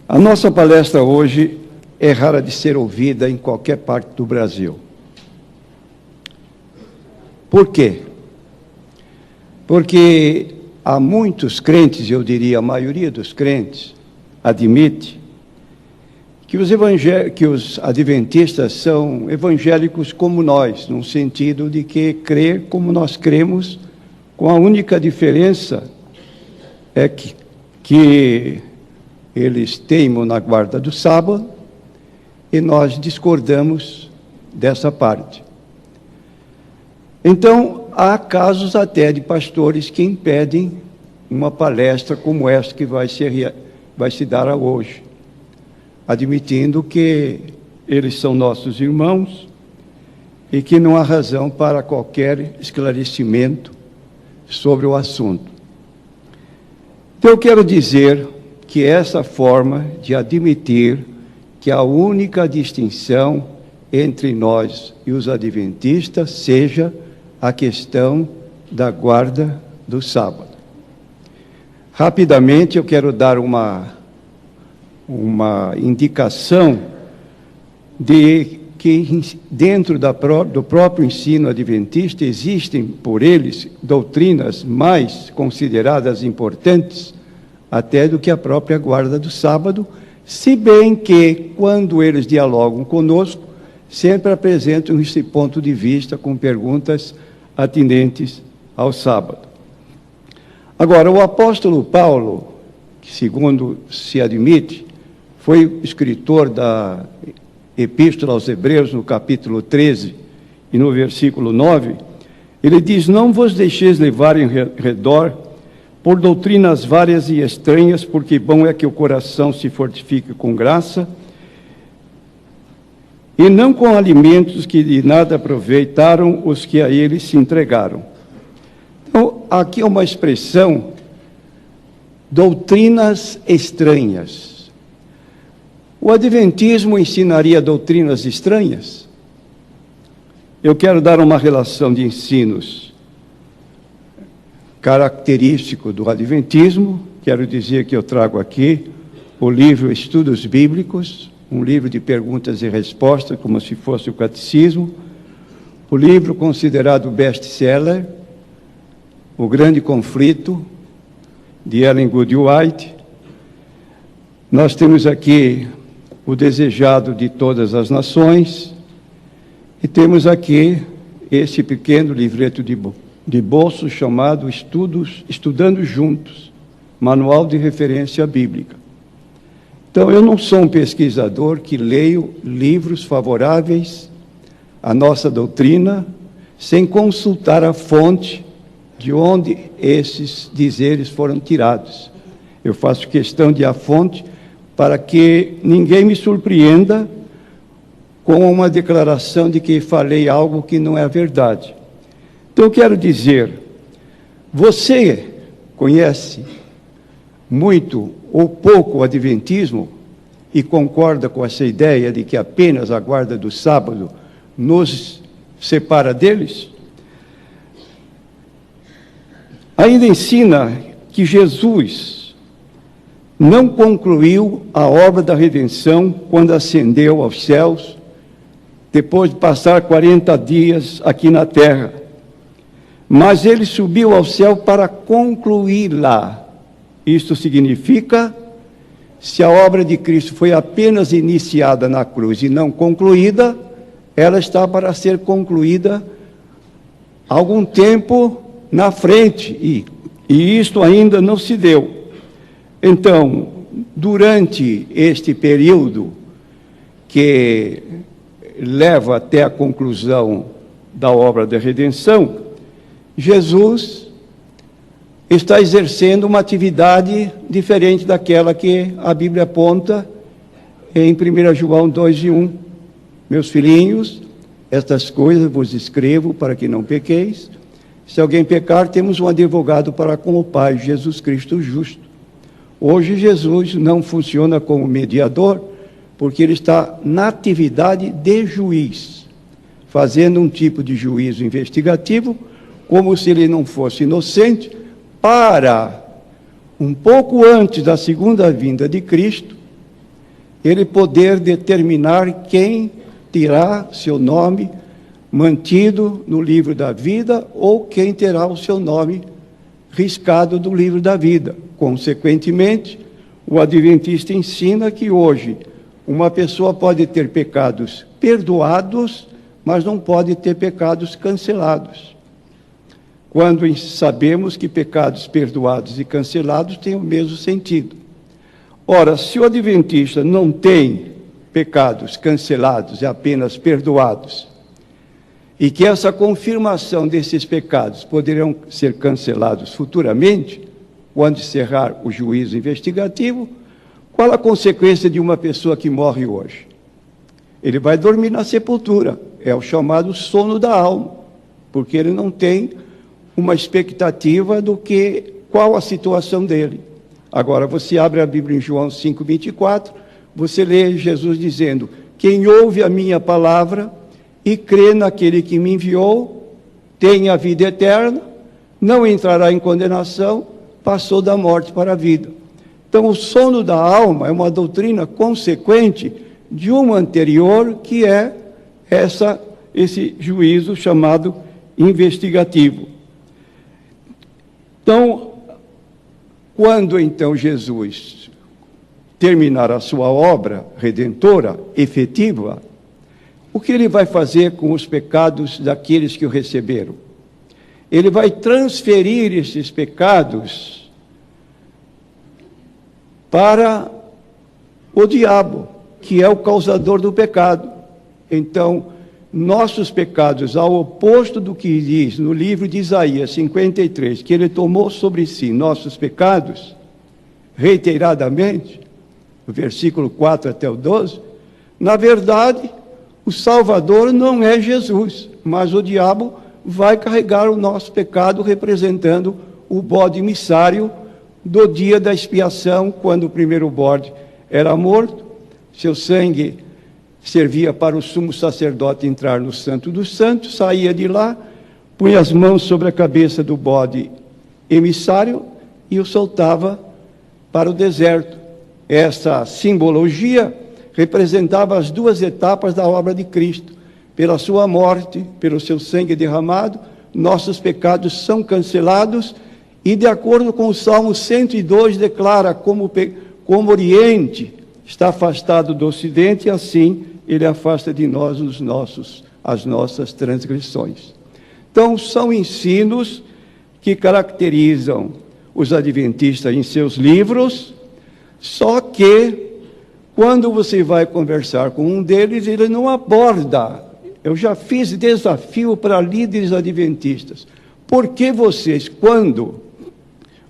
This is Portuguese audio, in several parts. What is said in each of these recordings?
A nossa palestra hoje é rara de ser ouvida em qualquer parte do Brasil. Por quê? Porque há muitos crentes, eu diria a maioria dos crentes, admite que os adventistas são evangélicos como nós, no sentido de que crer como nós cremos, com a única diferença é que eles teimam na guarda do sábado e nós discordamos dessa parte. Então, há casos até de pastores que impedem uma palestra como esta que vai se dar hoje, admitindo que eles são nossos irmãos e que não há razão para qualquer esclarecimento sobre o assunto. Então, eu quero dizer que essa forma de admitir que a única distinção entre nós e os adventistas seja a questão da guarda do sábado. Rapidamente, eu quero dar uma indicação de que dentro do próprio ensino adventista existem por eles doutrinas mais consideradas importantes até do que a própria guarda do sábado, se bem que, quando eles dialogam conosco, sempre apresentam esse ponto de vista com perguntas atinentes ao sábado. Agora, o apóstolo Paulo, que segundo se admite, foi escritor da Epístola aos Hebreus, no capítulo 13 e no versículo 9, ele diz: não vos deixeis levar em redor por doutrinas várias e estranhas, porque bom é que o coração se fortifique com graça, e não com alimentos que de nada aproveitaram os que a eles se entregaram. Então, aqui é uma expressão, doutrinas estranhas. O adventismo ensinaria doutrinas estranhas? Eu quero dar uma relação de ensinos característico do adventismo. Quero dizer que eu trago aqui o livro Estudos Bíblicos, um livro de perguntas e respostas, como se fosse o catecismo, o livro considerado best-seller, O Grande Conflito, de Ellen Good White. Nós temos aqui O Desejado de Todas as Nações, e temos aqui esse pequeno livreto de bolso chamado Estudando Juntos, Manual de Referência Bíblica. Então, eu não sou um pesquisador que leio livros favoráveis à nossa doutrina sem consultar a fonte de onde esses dizeres foram tirados. Eu faço questão de a fonte para que ninguém me surpreenda com uma declaração de que falei algo que não é verdade. Então, eu quero dizer, você conhece muito ou pouco o adventismo e concorda com essa ideia de que apenas a guarda do sábado nos separa deles? Ainda ensina que Jesus não concluiu a obra da redenção quando ascendeu aos céus, depois de passar 40 dias aqui na terra, mas ele subiu ao céu para concluí-la. Isto significa, se a obra de Cristo foi apenas iniciada na cruz e não concluída, ela está para ser concluída algum tempo na frente, e isto ainda não se deu. Então, durante este período que leva até a conclusão da obra da redenção, Jesus está exercendo uma atividade diferente daquela que a Bíblia aponta em 1 João 2:1. Meus filhinhos, estas coisas vos escrevo para que não pequeis. Se alguém pecar, temos um advogado para com o Pai, Jesus Cristo justo. Hoje Jesus não funciona como mediador, porque ele está na atividade de juiz, fazendo um tipo de juízo investigativo, como se ele não fosse inocente, para, um pouco antes da segunda vinda de Cristo, ele poder determinar quem terá seu nome mantido no livro da vida ou quem terá o seu nome riscado do livro da vida. Consequentemente, o adventista ensina que hoje uma pessoa pode ter pecados perdoados, mas não pode ter pecados cancelados. Quando sabemos que pecados perdoados e cancelados têm o mesmo sentido. Ora, se o adventista não tem pecados cancelados e apenas perdoados, e que essa confirmação desses pecados poderão ser cancelados futuramente, quando encerrar o juízo investigativo, qual a consequência de uma pessoa que morre hoje? Ele vai dormir na sepultura, é o chamado sono da alma, porque ele não tem uma expectativa do que, qual a situação dele. Agora, você abre a Bíblia em João 5:24, você lê Jesus dizendo: quem ouve a minha palavra e crê naquele que me enviou, tem a vida eterna, não entrará em condenação, passou da morte para a vida. Então, o sono da alma é uma doutrina consequente de uma anterior, que é esse juízo chamado investigativo. Então, quando então Jesus terminar a sua obra redentora, efetiva, o que ele vai fazer com os pecados daqueles que o receberam? Ele vai transferir esses pecados para o diabo, que é o causador do pecado. Então, nossos pecados, ao oposto do que diz no livro de Isaías 53, que ele tomou sobre si nossos pecados, reiteradamente, no versículo 4 até o 12, na verdade, o Salvador não é Jesus, mas o diabo vai carregar o nosso pecado, representando o bode emissário do dia da expiação, quando o primeiro bode era morto, seu sangue servia para o sumo sacerdote entrar no Santo dos Santos, saía de lá, punha as mãos sobre a cabeça do bode emissário e o soltava para o deserto. Essa simbologia representava as duas etapas da obra de Cristo. Pela sua morte, pelo seu sangue derramado, nossos pecados são cancelados, e de acordo com o Salmo 102, declara como o Oriente está afastado do Ocidente, assim ele afasta de nós as nossas transgressões. Então, são ensinos que caracterizam os adventistas em seus livros, só que, quando você vai conversar com um deles, ele não aborda. Eu já fiz desafio para líderes adventistas. Por que vocês, quando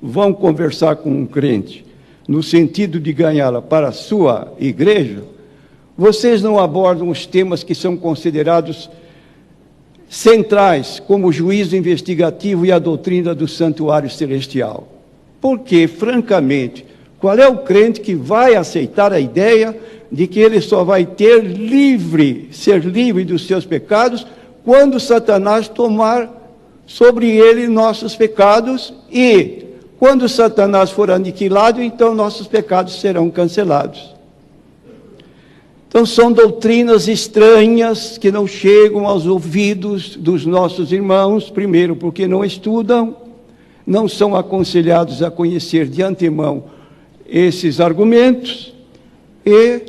vão conversar com um crente, no sentido de ganhá-la para a sua igreja, vocês não abordam os temas que são considerados centrais, como o juízo investigativo e a doutrina do santuário celestial? Porque, francamente, qual é o crente que vai aceitar a ideia de que ele só vai ser livre dos seus pecados, quando Satanás tomar sobre ele nossos pecados, e quando Satanás for aniquilado, então nossos pecados serão cancelados? Então, são doutrinas estranhas que não chegam aos ouvidos dos nossos irmãos, primeiro porque não estudam, não são aconselhados a conhecer de antemão esses argumentos, e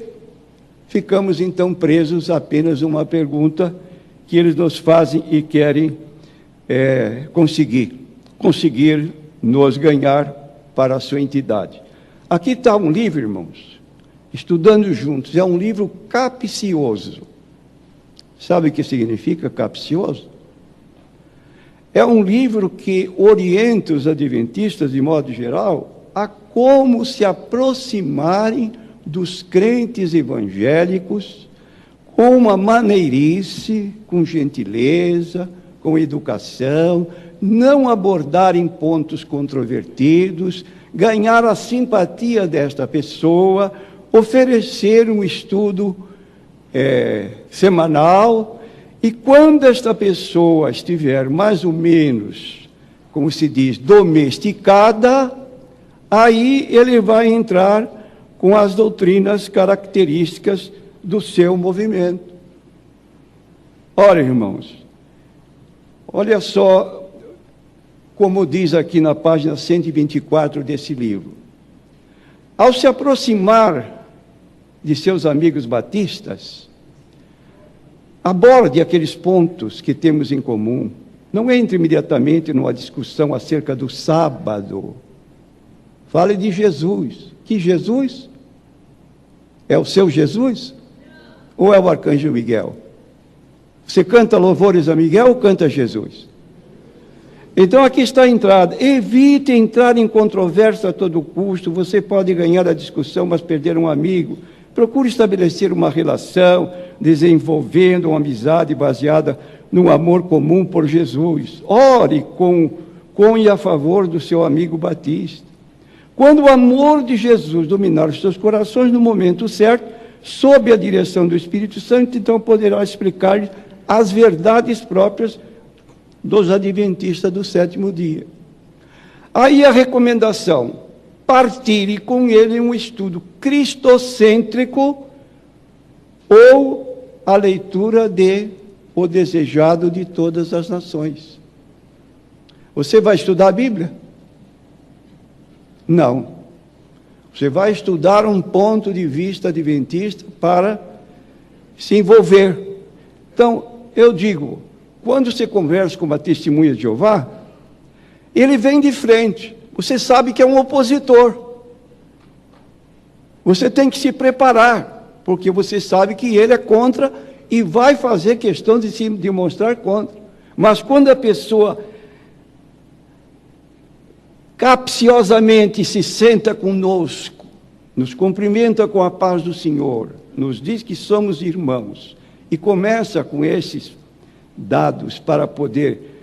ficamos então presos a apenas uma pergunta que eles nos fazem e querem conseguir nos ganhar para a sua entidade. Aqui está um livro, irmãos, estudando juntos, é um livro capcioso. Sabe o que significa capcioso? É um livro que orienta os adventistas, de modo geral, a como se aproximarem dos crentes evangélicos com uma maneirice, com gentileza, com educação, não abordarem pontos controvertidos, ganhar a simpatia desta pessoa, oferecer um estudo semanal, e quando esta pessoa estiver mais ou menos, como se diz, domesticada, aí ele vai entrar com as doutrinas características do seu movimento. Ora, irmãos, olha só como diz aqui na página 124 desse livro. Ao se aproximar de seus amigos batistas, aborde aqueles pontos que temos em comum. Não entre imediatamente numa discussão acerca do sábado. Fale de Jesus. Que Jesus? É o seu Jesus? Ou é o arcanjo Miguel? Você canta louvores a Miguel ou canta Jesus? Então aqui está a entrada. Evite entrar em controvérsia a todo custo. Você pode ganhar a discussão, mas perder um amigo. Procure estabelecer uma relação, desenvolvendo uma amizade baseada no amor comum por Jesus. Ore com e a favor do seu amigo batista. Quando o amor de Jesus dominar os seus corações no momento certo, sob a direção do Espírito Santo, então poderá explicar as verdades próprias dos adventistas do sétimo dia. Aí a recomendação: partilhe com ele um estudo cristocêntrico ou a leitura de O Desejado de Todas as Nações. Você vai estudar a Bíblia? Não. Você vai estudar um ponto de vista adventista para se envolver. Então, eu digo, quando você conversa com uma testemunha de Jeová, ele vem de frente. Você sabe que é um opositor. Você tem que se preparar, porque você sabe que ele é contra e vai fazer questão de se demonstrar contra. Mas quando a pessoa capciosamente se senta conosco, nos cumprimenta com a paz do Senhor, nos diz que somos irmãos, e começa com esses dados para poder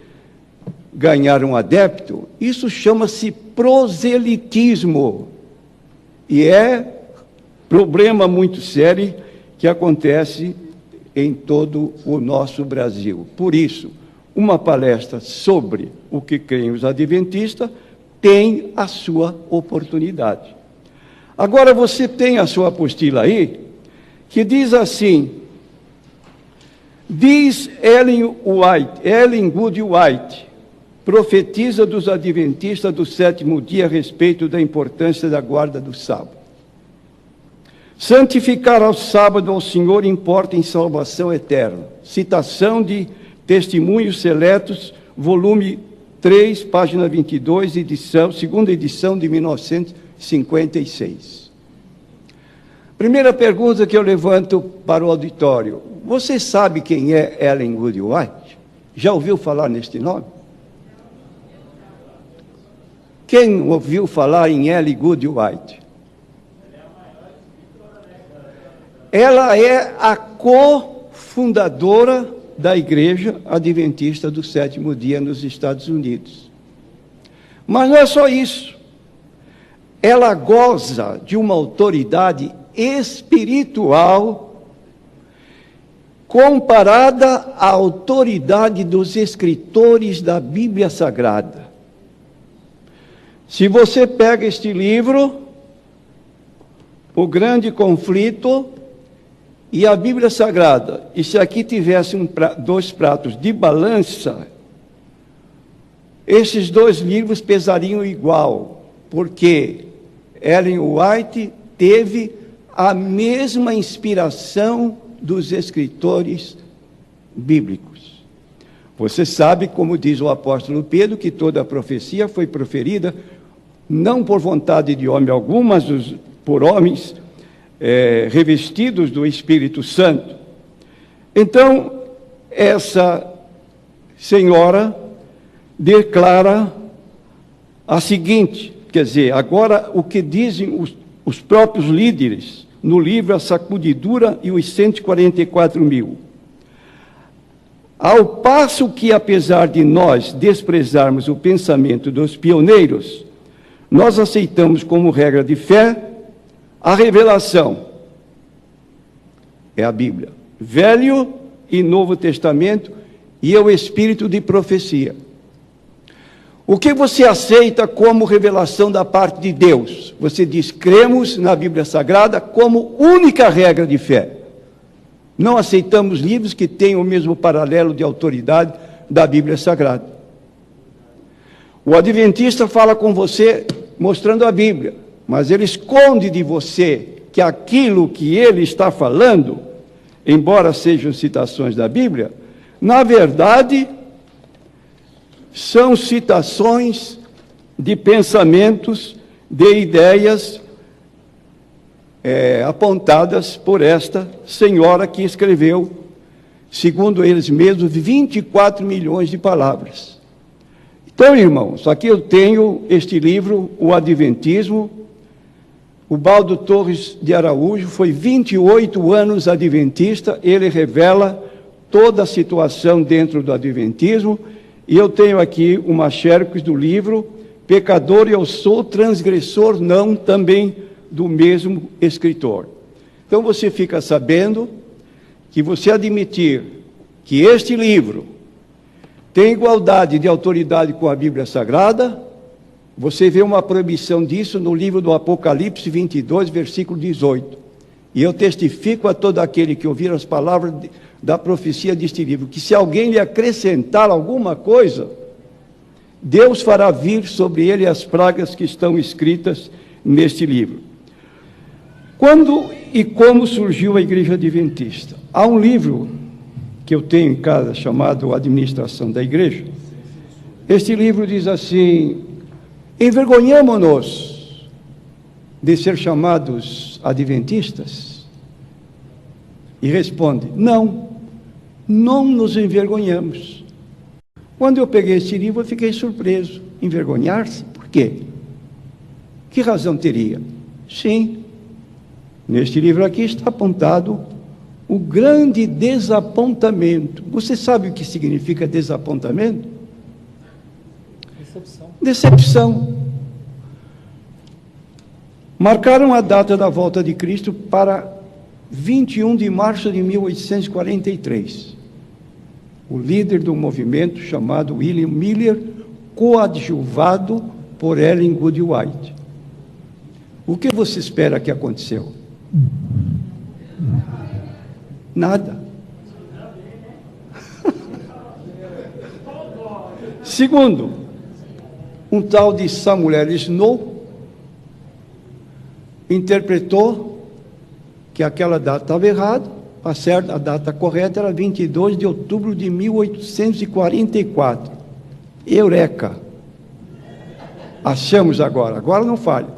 ganhar um adepto, isso chama-se proselitismo. E é problema muito sério que acontece em todo o nosso Brasil. Por isso, uma palestra sobre o que creem os adventistas tem a sua oportunidade. Agora você tem a sua apostila aí, que diz assim: diz Ellen Good White, profetiza dos adventistas do sétimo dia a respeito da importância da guarda do sábado. Santificar ao sábado ao Senhor importa em salvação eterna. Citação de Testemunhos Seletos, volume 3, página 22, segunda edição de 1956. Primeira pergunta que eu levanto para o auditório: você sabe quem é Ellen Good White? Já ouviu falar neste nome? Quem ouviu falar em Ellen Good White? Ela é a cofundadora da Igreja Adventista do Sétimo Dia nos Estados Unidos. Mas não é só isso. Ela goza de uma autoridade espiritual comparada à autoridade dos escritores da Bíblia Sagrada. Se você pega este livro, O Grande Conflito, e a Bíblia Sagrada, e se aqui tivesse dois pratos de balança, esses dois livros pesariam igual, porque Ellen White teve a mesma inspiração dos escritores bíblicos. Você sabe, como diz o apóstolo Pedro, que toda a profecia foi proferida não por vontade de homem algum, mas por homens revestidos do Espírito Santo. Então, essa senhora declara a seguinte, quer dizer, agora o que dizem os próprios líderes no livro A Sacudidura e os 144.000. Ao passo que, apesar de nós desprezarmos o pensamento dos pioneiros, nós aceitamos como regra de fé a revelação, é a Bíblia, Velho e Novo Testamento, e é o espírito de profecia. O que você aceita como revelação da parte de Deus? Você diz, cremos na Bíblia Sagrada como única regra de fé. Não aceitamos livros que tenham o mesmo paralelo de autoridade da Bíblia Sagrada. O adventista fala com você mostrando a Bíblia, mas ele esconde de você que aquilo que ele está falando, embora sejam citações da Bíblia, na verdade, são citações de pensamentos, de ideias apontadas por esta senhora que escreveu, segundo eles mesmos, 24 milhões de palavras. Então, irmãos, aqui eu tenho este livro, O Adventismo. O Baldo Torres de Araújo foi 28 anos adventista, ele revela toda a situação dentro do adventismo, e eu tenho aqui uma xerox do livro, Pecador eu sou, transgressor não, também do mesmo escritor. Então você fica sabendo que você admitir que este livro tem igualdade de autoridade com a Bíblia Sagrada, você vê uma proibição disso no livro do Apocalipse 22, versículo 18. E eu testifico a todo aquele que ouvir as palavras da profecia deste livro, que se alguém lhe acrescentar alguma coisa, Deus fará vir sobre ele as pragas que estão escritas neste livro. Quando e como surgiu a Igreja Adventista? Há um livro que eu tenho em casa chamado Administração da Igreja. Este livro diz assim: envergonhamo-nos de ser chamados adventistas? E responde, não nos envergonhamos. Quando eu peguei este livro, eu fiquei surpreso. Envergonhar-se? Por quê? Que razão teria? Sim, neste livro aqui está apontado o grande desapontamento. Você sabe o que significa desapontamento? Decepção. Marcaram a data da volta de Cristo para 21 de março de 1843. O líder do movimento, chamado William Miller, coadjuvado por Ellen Good White. O que você espera que aconteceu? Nada. Segundo, um tal de Samuel Snow interpretou que aquela data estava errada, a data correta era 22 de outubro de 1844. Eureka! Achamos agora não falha.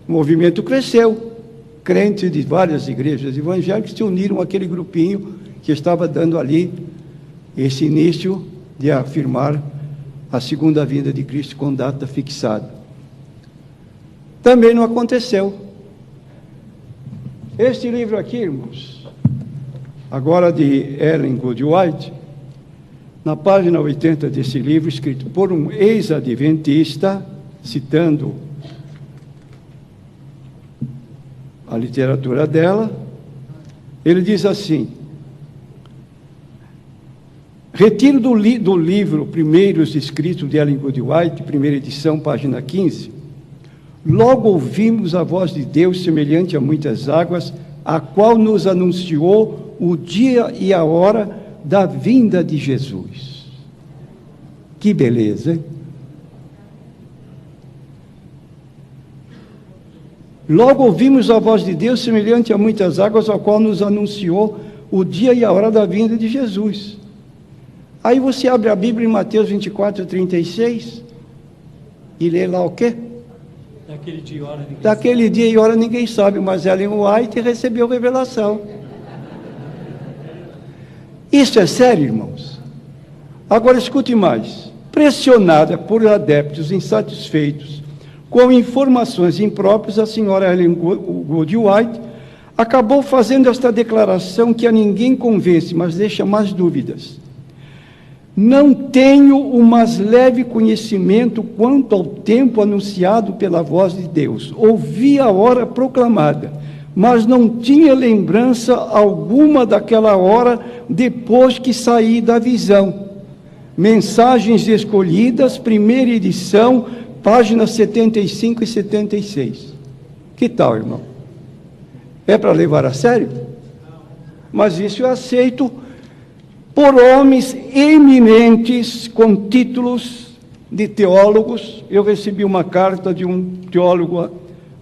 O movimento cresceu, crentes de várias igrejas evangélicas se uniram àquele grupinho que estava dando ali esse início de afirmar a segunda vinda de Cristo com data fixada. Também não aconteceu. Este livro aqui, irmãos, agora de Ellen Good White, na página 80 desse livro, escrito por um ex-adventista, citando a literatura dela, ele diz assim: retiro do livro Primeiros Escritos de Ellen Good White, primeira edição, página 15, logo ouvimos a voz de Deus semelhante a muitas águas, a qual nos anunciou o dia e a hora da vinda de Jesus. Que beleza, hein? Logo ouvimos a voz de Deus semelhante a muitas águas, a qual nos anunciou o dia e a hora da vinda de Jesus. Aí você abre a Bíblia em Mateus 24, 36 e lê lá o quê? Daquele dia e hora ninguém sabe, mas Ellen White recebeu revelação. Isso é sério, irmãos? Agora escute mais. Pressionada por adeptos insatisfeitos com informações impróprias, a senhora Ellen Good White acabou fazendo esta declaração que a ninguém convence, mas deixa mais dúvidas. Não tenho o mais leve conhecimento quanto ao tempo anunciado pela voz de Deus. Ouvi a hora proclamada, mas não tinha lembrança alguma daquela hora depois que saí da visão. Mensagens Escolhidas, primeira edição, páginas 75 e 76. Que tal, irmão? É para levar a sério? Mas isso é aceito por homens eminentes com títulos de teólogos. Eu recebi uma carta de um teólogo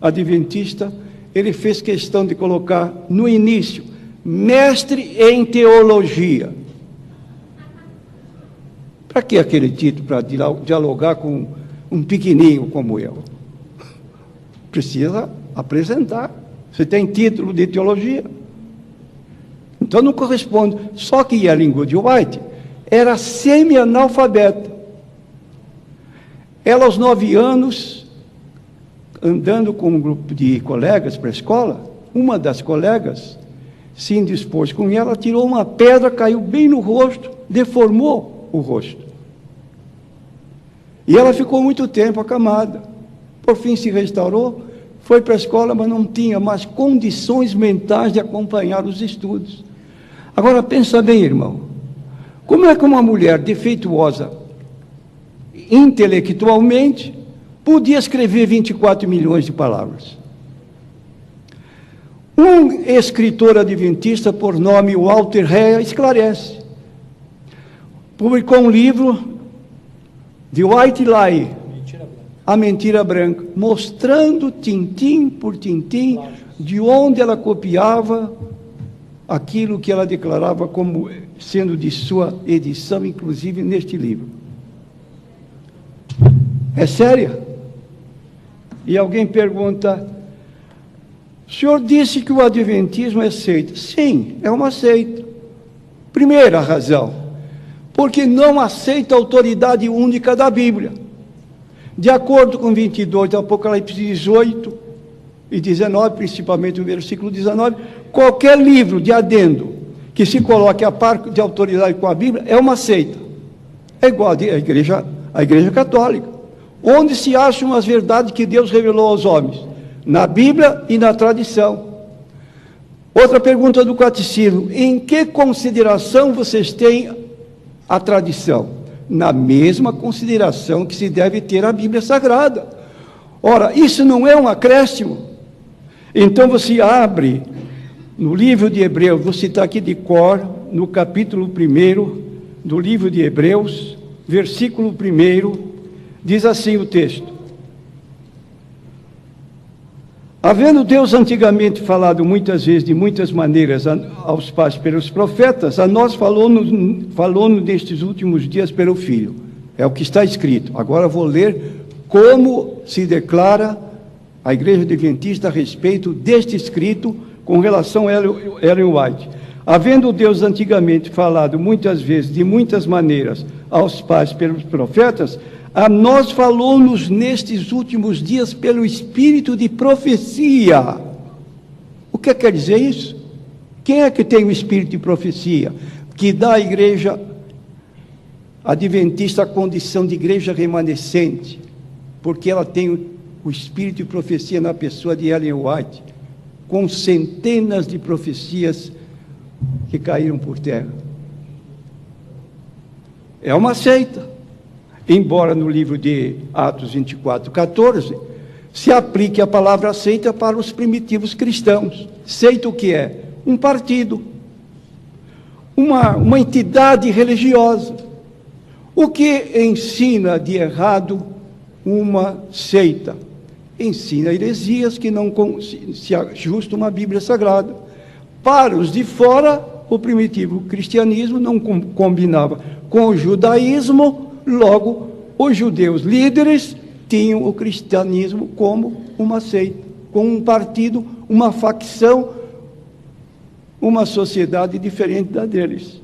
adventista. Ele fez questão de colocar no início, mestre em teologia. Para que aquele título? Para dialogar com um pequenininho como eu? Precisa apresentar. Você tem título de teologia? Então não corresponde. Só que Ellen Good White era semi-analfabeta. Ela, aos 9 anos, andando com um grupo de colegas para a escola, uma das colegas se indispôs com ela, tirou uma pedra, caiu bem no rosto, deformou o rosto. E ela ficou muito tempo acamada. Por fim se restaurou, foi para a escola, mas não tinha mais condições mentais de acompanhar os estudos. Agora, pensa bem, irmão, como é que uma mulher defeituosa intelectualmente podia escrever 24 milhões de palavras? Um escritor adventista por nome Walter Rea esclarece. Publicou um livro, The White Lie, A Mentira Branca, mostrando tintim por tintim de onde ela copiava aquilo que ela declarava como sendo de sua edição, inclusive neste livro. É séria? E alguém pergunta, o senhor disse que o adventismo é seita. Sim, é uma seita. Primeira razão, porque não aceita a autoridade única da Bíblia. De acordo com 22 do Apocalipse 18 e 19, principalmente o versículo 19, qualquer livro de adendo que se coloque a par de autoridade com a Bíblia é uma seita. É igual à igreja católica, onde se acham as verdades que Deus revelou aos homens, na Bíblia e na tradição. Outra pergunta do catecismo, em que consideração vocês têm a tradição? Na mesma consideração que se deve ter a Bíblia Sagrada. Ora, isso não é um acréscimo? Então você abre no livro de Hebreus, vou citar aqui de cor, no capítulo 1 do livro de Hebreus, versículo 1, diz assim o texto: havendo Deus antigamente falado muitas vezes, de muitas maneiras, aos pais pelos profetas, a nós falou nestes últimos dias pelo Filho. É o que está escrito. Agora vou ler como se declara a Igreja Adventista a respeito deste escrito com relação a Ellen White. Havendo Deus antigamente falado muitas vezes, de muitas maneiras, aos pais pelos profetas, a nós falou-nos nestes últimos dias pelo espírito de profecia. O que quer dizer isso? Quem é que tem o espírito de profecia? Que dá à igreja adventista a condição de igreja remanescente, porque ela tem o espírito de profecia na pessoa de Ellen White, com centenas de profecias que caíram por terra. É uma seita. Embora no livro de Atos 24, 14, se aplique a palavra seita para os primitivos cristãos. Seita o que é? Um partido, uma entidade religiosa. O que ensina de errado uma seita? Ensina heresias que não se ajustam à Bíblia Sagrada. Para os de fora, o primitivo cristianismo não combinava com o judaísmo. Logo, os judeus líderes tinham o cristianismo como uma seita, como um partido, uma facção, uma sociedade diferente da deles.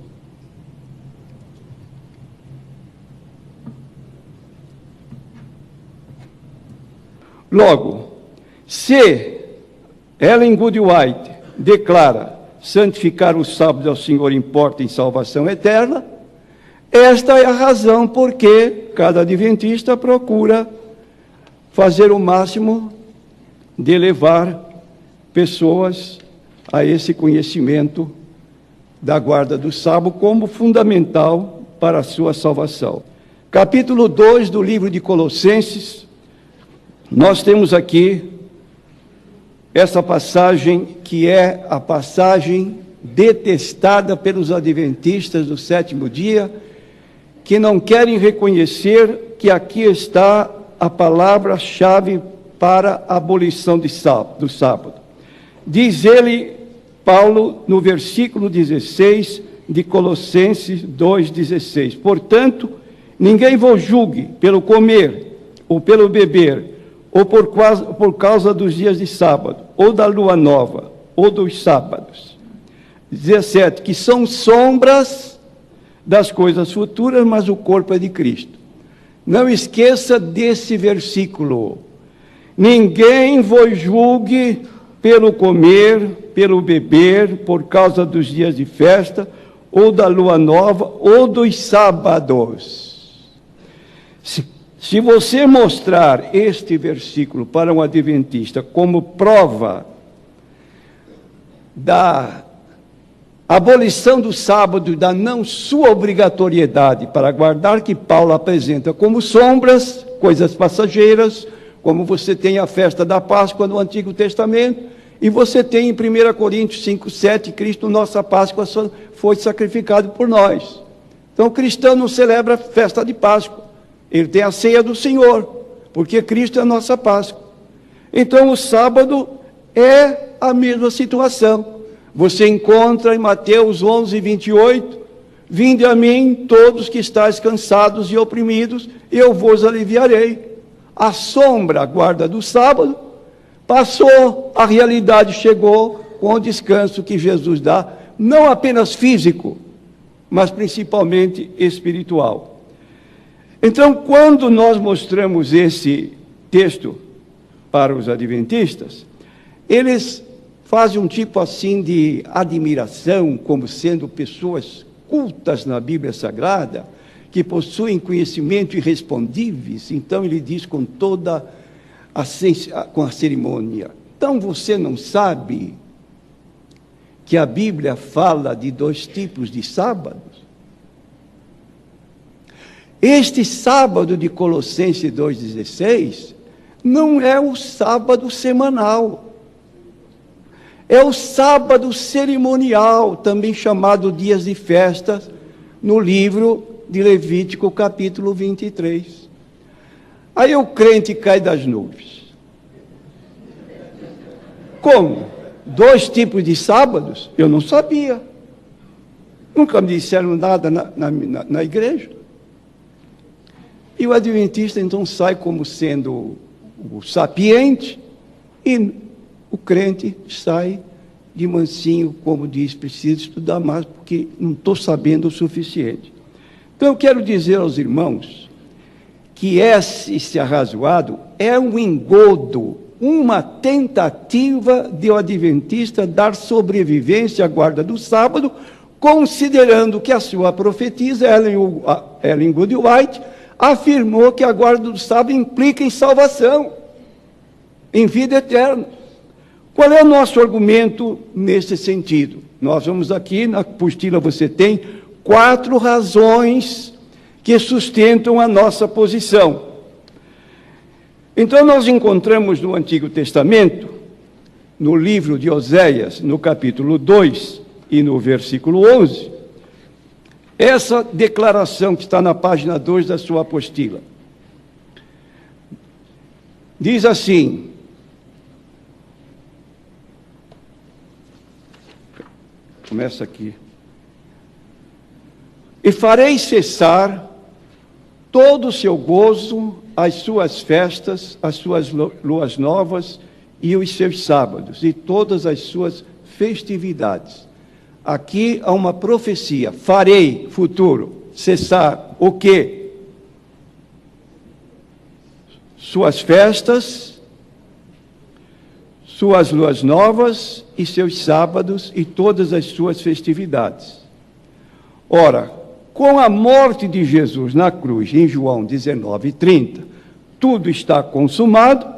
Logo, se Ellen Good White declara santificar o sábado ao Senhor importa em salvação eterna, esta é a razão por que cada adventista procura fazer o máximo de levar pessoas a esse conhecimento da guarda do sábado como fundamental para a sua salvação. Capítulo 2 do livro de Colossenses, nós temos aqui essa passagem que é a passagem detestada pelos adventistas do sétimo dia, que não querem reconhecer que aqui está a palavra-chave para a abolição do sábado. Diz ele, Paulo, no versículo 16 de Colossenses 2,16: portanto, ninguém vos julgue pelo comer, ou pelo beber, ou por causa dos dias de sábado, ou da lua nova, ou dos sábados. 17, que são sombras das coisas futuras, mas o corpo é de Cristo. Não esqueça desse versículo. Ninguém vos julgue pelo comer, pelo beber, por causa dos dias de festa, ou da lua nova, ou dos sábados. Se você mostrar este versículo para um adventista como prova da abolição do sábado e da não sua obrigatoriedade para guardar, que Paulo apresenta como sombras, coisas passageiras, como você tem a festa da Páscoa no Antigo Testamento, e você tem em 1 Coríntios 5,7, Cristo, nossa Páscoa, foi sacrificado por nós. Então o cristão não celebra a festa de Páscoa, ele tem a ceia do Senhor, porque Cristo é a nossa Páscoa. Então o sábado é a mesma situação. Você encontra em Mateus 11:28, vinde a mim todos que estáis cansados e oprimidos, eu vos aliviarei. A sombra, a guarda do sábado, passou, a realidade chegou com o descanso que Jesus dá, não apenas físico, mas principalmente espiritual. Então, quando nós mostramos esse texto para os adventistas, eles fazem um tipo assim de admiração, como sendo pessoas cultas na Bíblia Sagrada, que possuem conhecimento irrespondíveis. Então ele diz com toda a cerimônia: então você não sabe que a Bíblia fala de 2 tipos de sábados? Este sábado de Colossenses 2,16 não é o sábado semanal, é o sábado cerimonial, também chamado dias de festas, no livro de Levítico, capítulo 23. Aí o crente cai das nuvens. Como? 2 tipos de sábados? Eu não sabia. Nunca me disseram nada na igreja. E o adventista então sai como sendo o sapiente, e o crente sai de mansinho, como diz, preciso estudar mais, porque não estou sabendo o suficiente. Então eu quero dizer aos irmãos que esse arrazoado é um engodo, uma tentativa de o adventista dar sobrevivência à guarda do sábado, considerando que a sua profetisa, Ellen Good White, afirmou que a guarda do sábado implica em salvação, em vida eterna. Qual é o nosso argumento nesse sentido? Nós vamos aqui, na apostila você tem 4 razões que sustentam a nossa posição. Então nós encontramos no Antigo Testamento, no livro de Oséias, no capítulo 2 e no versículo 11, essa declaração que está na página 2 da sua apostila. Diz assim: começa aqui: e farei cessar todo o seu gozo, as suas festas, as suas luas novas e os seus sábados, e todas as suas festividades. Aqui há uma profecia: farei, futuro, cessar o quê? Suas festas, suas luas novas e seus sábados e todas as suas festividades. Ora, com a morte de Jesus na cruz, em João 19:30, tudo está consumado.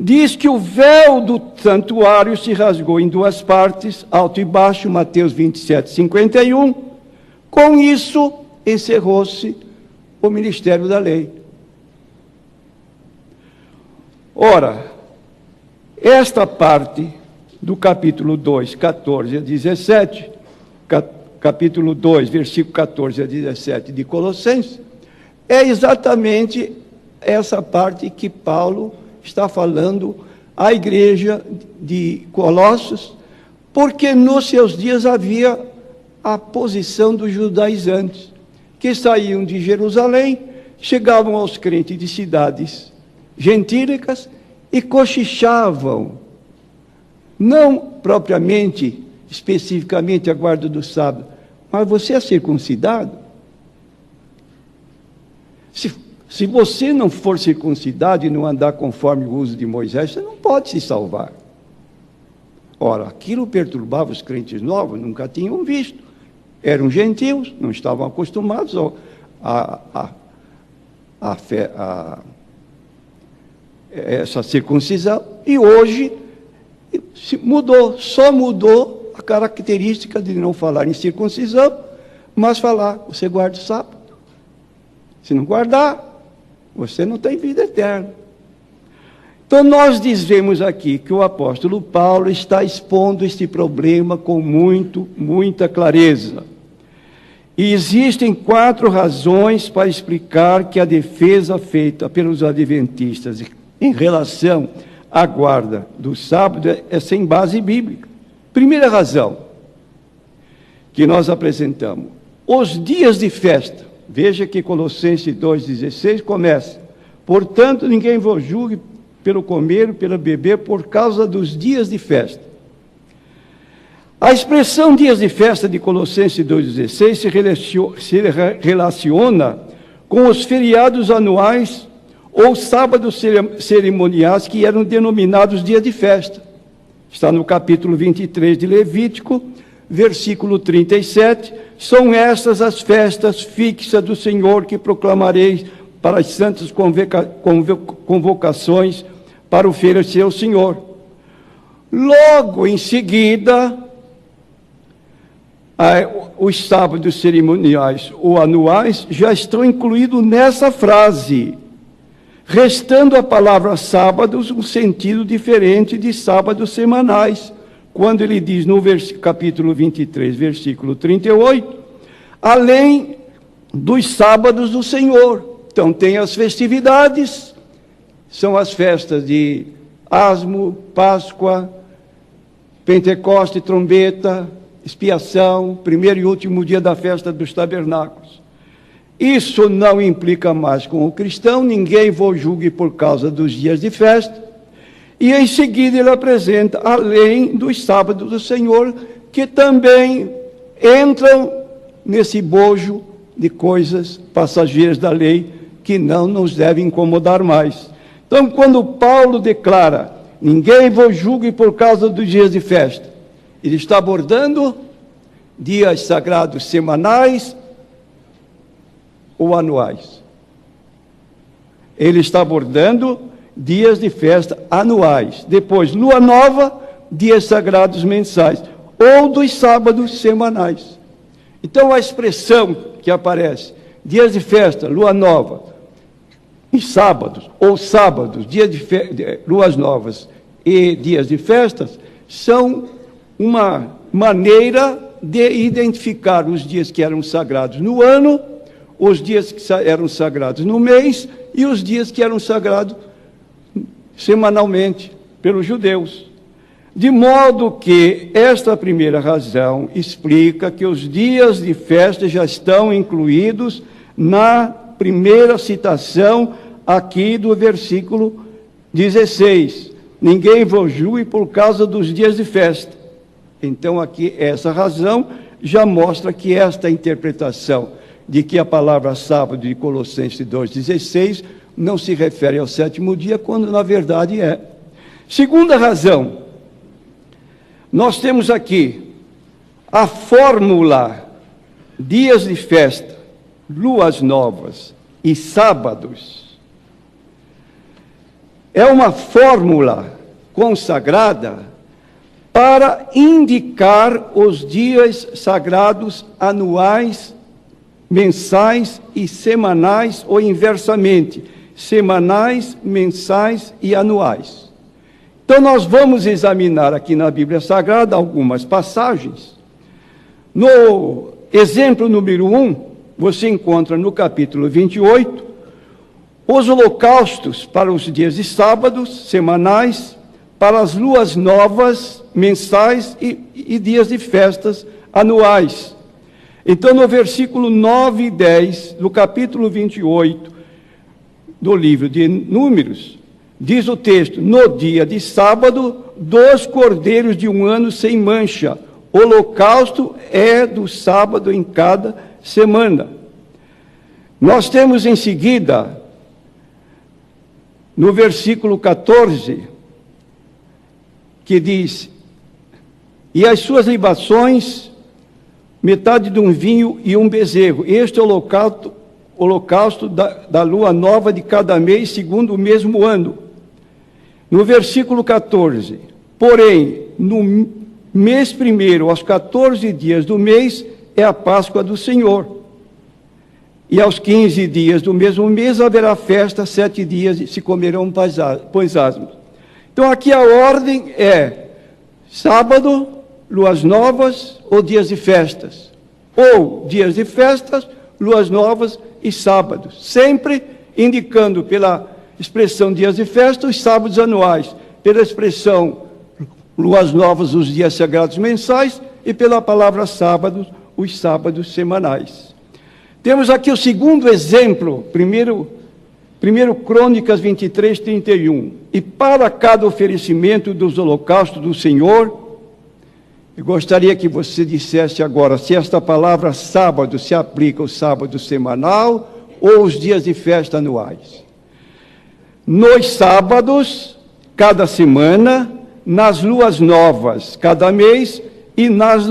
Diz que o véu do santuário se rasgou em 2 partes, alto e baixo, Mateus 27:51. Com isso, encerrou-se o ministério da lei. Ora, esta parte do capítulo 2, 14 a 17, capítulo 2, versículo 14 a 17 de Colossenses, é exatamente essa parte que Paulo está falando à igreja de Colossos, porque nos seus dias havia a posição dos judaizantes, que saíam de Jerusalém, chegavam aos crentes de cidades gentílicas e cochichavam, não propriamente, especificamente a guarda do sábado, mas você é circuncidado? Se você não for circuncidado e não andar conforme o uso de Moisés, você não pode se salvar. Ora, aquilo perturbava os crentes novos, nunca tinham visto. Eram gentios, não estavam acostumados a essa circuncisão. E hoje mudou, só mudou a característica de não falar em circuncisão, mas falar, você guarda o sábado. Se não guardar, você não tem vida eterna. Então, nós dizemos aqui que o apóstolo Paulo está expondo este problema com muita clareza. E existem 4 razões para explicar que a defesa feita pelos adventistas em relação à guarda do sábado é sem base bíblica. Primeira razão que nós apresentamos: os dias de festa. Veja que Colossenses 2,16 começa: portanto, ninguém vos julgue pelo comer, pelo beber, por causa dos dias de festa. A expressão dias de festa de Colossenses 2,16 se relaciona com os feriados anuais ou sábados cerimoniais que eram denominados dias de festa. Está no capítulo 23 de Levítico, versículo 37, são estas as festas fixas do Senhor que proclamareis para as santas convocações para oferecer ao Senhor. Logo em seguida, os sábados cerimoniais ou anuais já estão incluídos nessa frase, restando a palavra sábados um sentido diferente de sábados semanais, quando ele diz no capítulo 23, versículo 38, além dos sábados do Senhor. Então tem as festividades, são as festas de Asmo, Páscoa, Pentecoste, trombeta, expiação, primeiro e último dia da festa dos tabernáculos. Isso não implica mais com o cristão, ninguém vos julgue por causa dos dias de festa. E em seguida ele apresenta, além dos sábados do Senhor, que também entram nesse bojo de coisas passageiras da lei que não nos devem incomodar mais. Então, quando Paulo declara, ninguém vos julgue por causa dos dias de festa, ele está abordando dias sagrados semanais ou anuais. Ele está abordando dias de festa anuais. Depois, lua nova, dias sagrados mensais, ou dos sábados semanais. Então, a expressão que aparece, dias de festa, lua nova, e sábados, ou sábados, luas novas e dias de festas, são uma maneira de identificar os dias que eram sagrados no ano, os dias que eram sagrados no mês e os dias que eram sagrados semanalmente pelos judeus. De modo que esta primeira razão explica que os dias de festa já estão incluídos na primeira citação aqui do versículo 16. Ninguém vos julgue por causa dos dias de festa. Então aqui essa razão já mostra que esta interpretação de que a palavra sábado de Colossenses 2,16 não se refere ao 7º dia, quando na verdade é. Segunda razão, nós temos aqui a fórmula dias de festa, luas novas e sábados. É uma fórmula consagrada para indicar os dias sagrados anuais mensais e semanais, ou inversamente, semanais, mensais e anuais. Então, nós vamos examinar aqui na Bíblia Sagrada algumas passagens. No exemplo número 1, você encontra no capítulo 28, os holocaustos para os dias de sábados, semanais, para as luas novas, mensais e dias de festas anuais. Então, no versículo 9 e 10, do capítulo 28, do livro de Números, diz o texto: no dia de sábado, 2 cordeiros de 1 ano sem mancha. Holocausto é do sábado em cada semana. Nós temos em seguida, no versículo 14, que diz: e as suas libações, metade de um vinho e um bezerro. Este é o holocausto da lua nova de cada mês, segundo o mesmo ano. No versículo 14, porém, no mês primeiro, aos 14 dias do mês, é a Páscoa do Senhor. E aos 15 dias do mesmo mês haverá festa, 7 dias e se comerão pães asmos. Então aqui a ordem é sábado, luas novas ou dias de festas. Ou dias de festas, luas novas e sábados. Sempre indicando pela expressão dias de festa, os sábados anuais. Pela expressão luas novas, os dias sagrados mensais. E pela palavra sábados, os sábados semanais. Temos aqui o segundo exemplo, primeiro Crônicas 23, 31. E para cada oferecimento dos holocaustos do Senhor, eu gostaria que você dissesse agora se esta palavra sábado se aplica ao sábado semanal ou os dias de festa anuais. Nos sábados, cada semana, nas luas novas, cada mês, e nas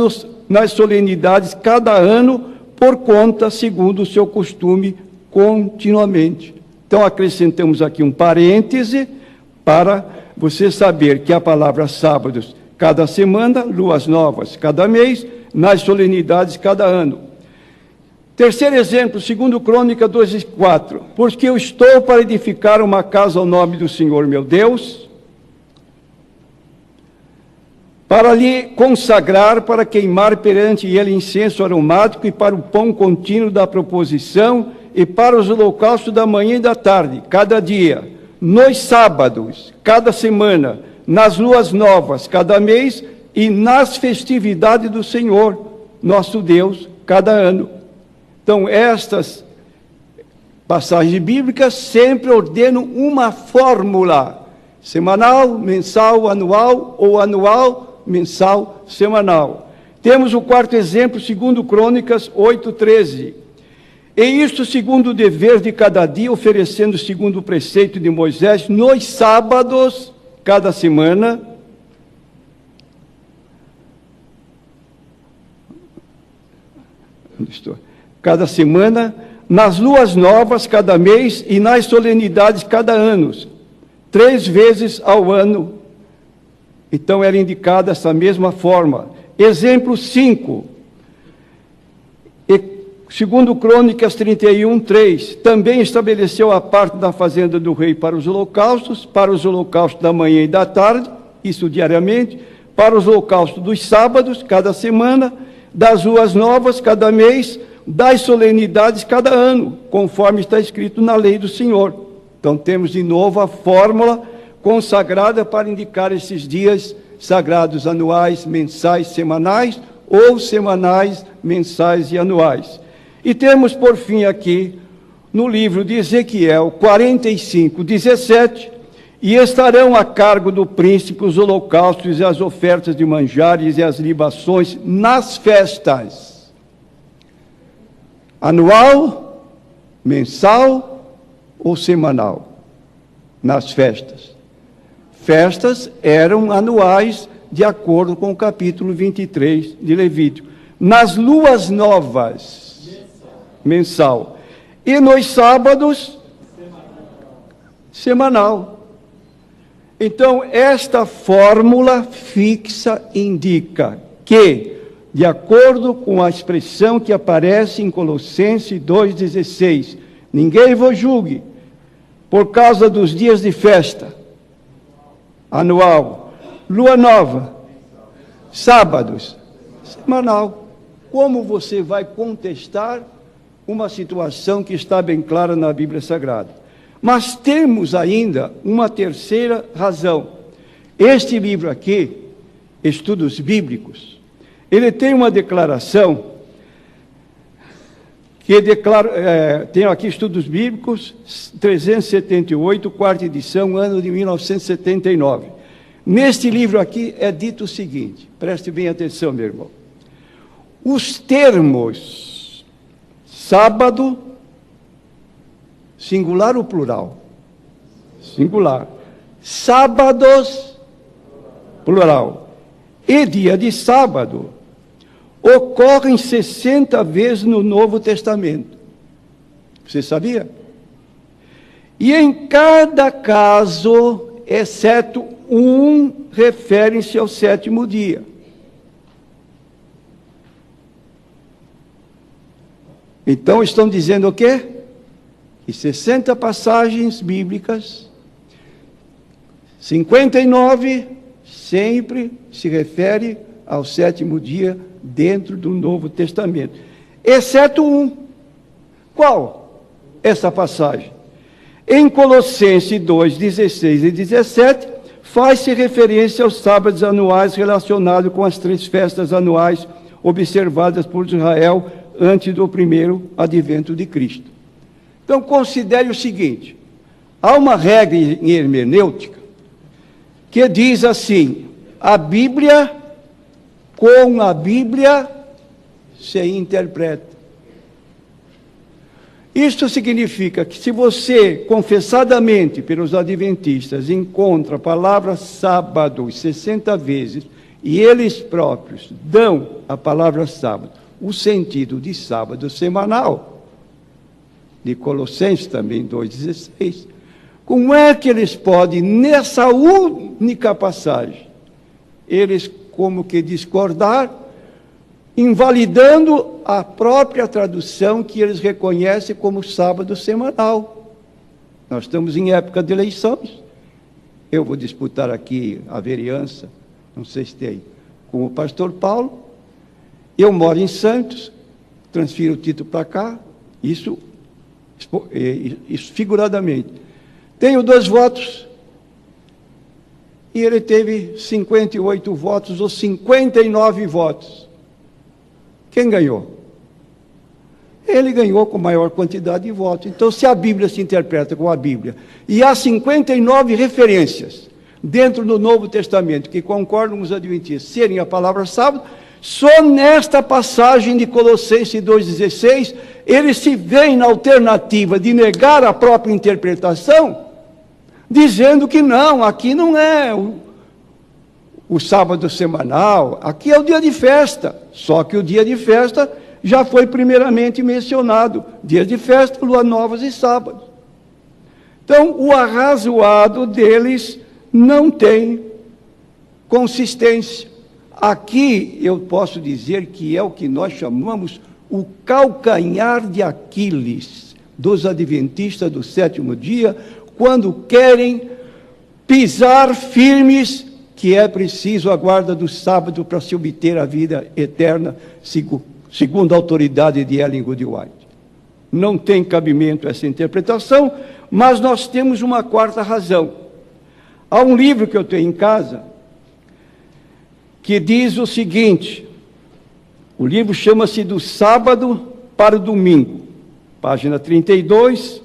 solenidades, cada ano, por conta, segundo o seu costume, continuamente. Então, acrescentamos aqui um parêntese para você saber que a palavra sábados, cada semana, luas novas, cada mês, nas solenidades, cada ano. Terceiro exemplo, segundo Crônica 2:4. Porque eu estou para edificar uma casa ao nome do Senhor meu Deus, para lhe consagrar, para queimar perante ele incenso aromático, e para o pão contínuo da proposição, e para os holocaustos da manhã e da tarde, cada dia, nos sábados, cada semana, nas luas novas, cada mês, e nas festividades do Senhor, nosso Deus, cada ano. Então, estas passagens bíblicas sempre ordenam uma fórmula: semanal, mensal, anual, ou anual, mensal, semanal. Temos o quarto exemplo, segundo Crônicas 8:13. E isto segundo o dever de cada dia, oferecendo segundo o preceito de Moisés, nos sábados, cada semana, cada semana, nas luas novas, cada mês, e nas solenidades, cada ano, 3 vezes ao ano. Então, era indicada essa mesma forma. Exemplo 5. Segundo Crônicas 31:3, também estabeleceu a parte da fazenda do rei para os holocaustos da manhã e da tarde, isso diariamente, para os holocaustos dos sábados, cada semana, das luas novas, cada mês, das solenidades, cada ano, conforme está escrito na lei do Senhor. Então, temos de novo a fórmula consagrada para indicar esses dias sagrados anuais, mensais, semanais, ou semanais, mensais e anuais. E temos, por fim, aqui, no livro de Ezequiel 45:17, e estarão a cargo do príncipe os holocaustos e as ofertas de manjares e as libações nas festas. Anual, mensal ou semanal? Nas festas. Festas eram anuais, de acordo com o capítulo 23 de Levítico. Nas luas novas, mensal. E nos sábados, semanal. Então, esta fórmula fixa indica que de acordo com a expressão que aparece em Colossenses 2,16. Ninguém vos julgue por causa dos dias de festa anual, lua nova, sábados, semanal. Como você vai contestar uma situação que está bem clara na Bíblia Sagrada? Mas temos ainda uma terceira razão. Este livro aqui, Estudos Bíblicos, ele tem uma declaração que declara, tem aqui Estudos Bíblicos 378, quarta edição, ano de 1979. Neste livro aqui é dito o seguinte, preste bem atenção, meu irmão. Os termos sábado, singular ou plural? Singular. Sábados, plural. E dia de sábado ocorrem 60 vezes no Novo Testamento. Você sabia? E em cada caso, exceto um, referem-se ao sétimo dia. Então, estão dizendo o quê? Que 60 passagens bíblicas, 59 sempre se refere ao sétimo dia dentro do Novo Testamento. Exceto um. Qual? Essa passagem. Em Colossenses 2, 16 e 17, faz-se referência aos sábados anuais relacionados com as 3 festas anuais observadas por Israel antes do primeiro advento de Cristo. Então, considere o seguinte, há uma regra em hermenêutica que diz assim, a Bíblia, com a Bíblia, se interpreta. Isto significa que se você, confessadamente pelos adventistas, encontra a palavra sábado 60 vezes, e eles próprios dão a palavra sábado o sentido de sábado semanal, de Colossenses também 2,16, como é que eles podem, nessa única passagem, eles como que discordar, invalidando a própria tradução que eles reconhecem como sábado semanal? Nós estamos em época de eleições. Eu vou disputar aqui a vereança, não sei se tem, com o pastor Paulo. Eu moro em Santos, transfiro o título para cá, isso figuradamente. Tenho 2 votos, e ele teve 58 votos ou 59 votos. Quem ganhou? Ele ganhou com maior quantidade de votos. Então, se a Bíblia se interpreta com a Bíblia, e há 59 referências dentro do Novo Testamento que concordam com os adventistas serem a palavra sábado, só nesta passagem de Colossenses 2,16, eles se veem na alternativa de negar a própria interpretação, dizendo que não, aqui não é o sábado semanal, aqui é o dia de festa, só que o dia de festa já foi primeiramente mencionado, dias de festa, lua novas e sábados. Então, o arrazoado deles não tem consistência. Aqui eu posso dizer que é o que nós chamamos o calcanhar de Aquiles dos adventistas do sétimo dia, quando querem pisar firmes que é preciso a guarda do sábado para se obter a vida eterna, segundo a autoridade de Ellen G. White. Não tem cabimento essa interpretação, mas nós temos uma quarta razão. Há um livro que eu tenho em casa que diz o seguinte, o livro chama-se Do Sábado para o Domingo, página 32,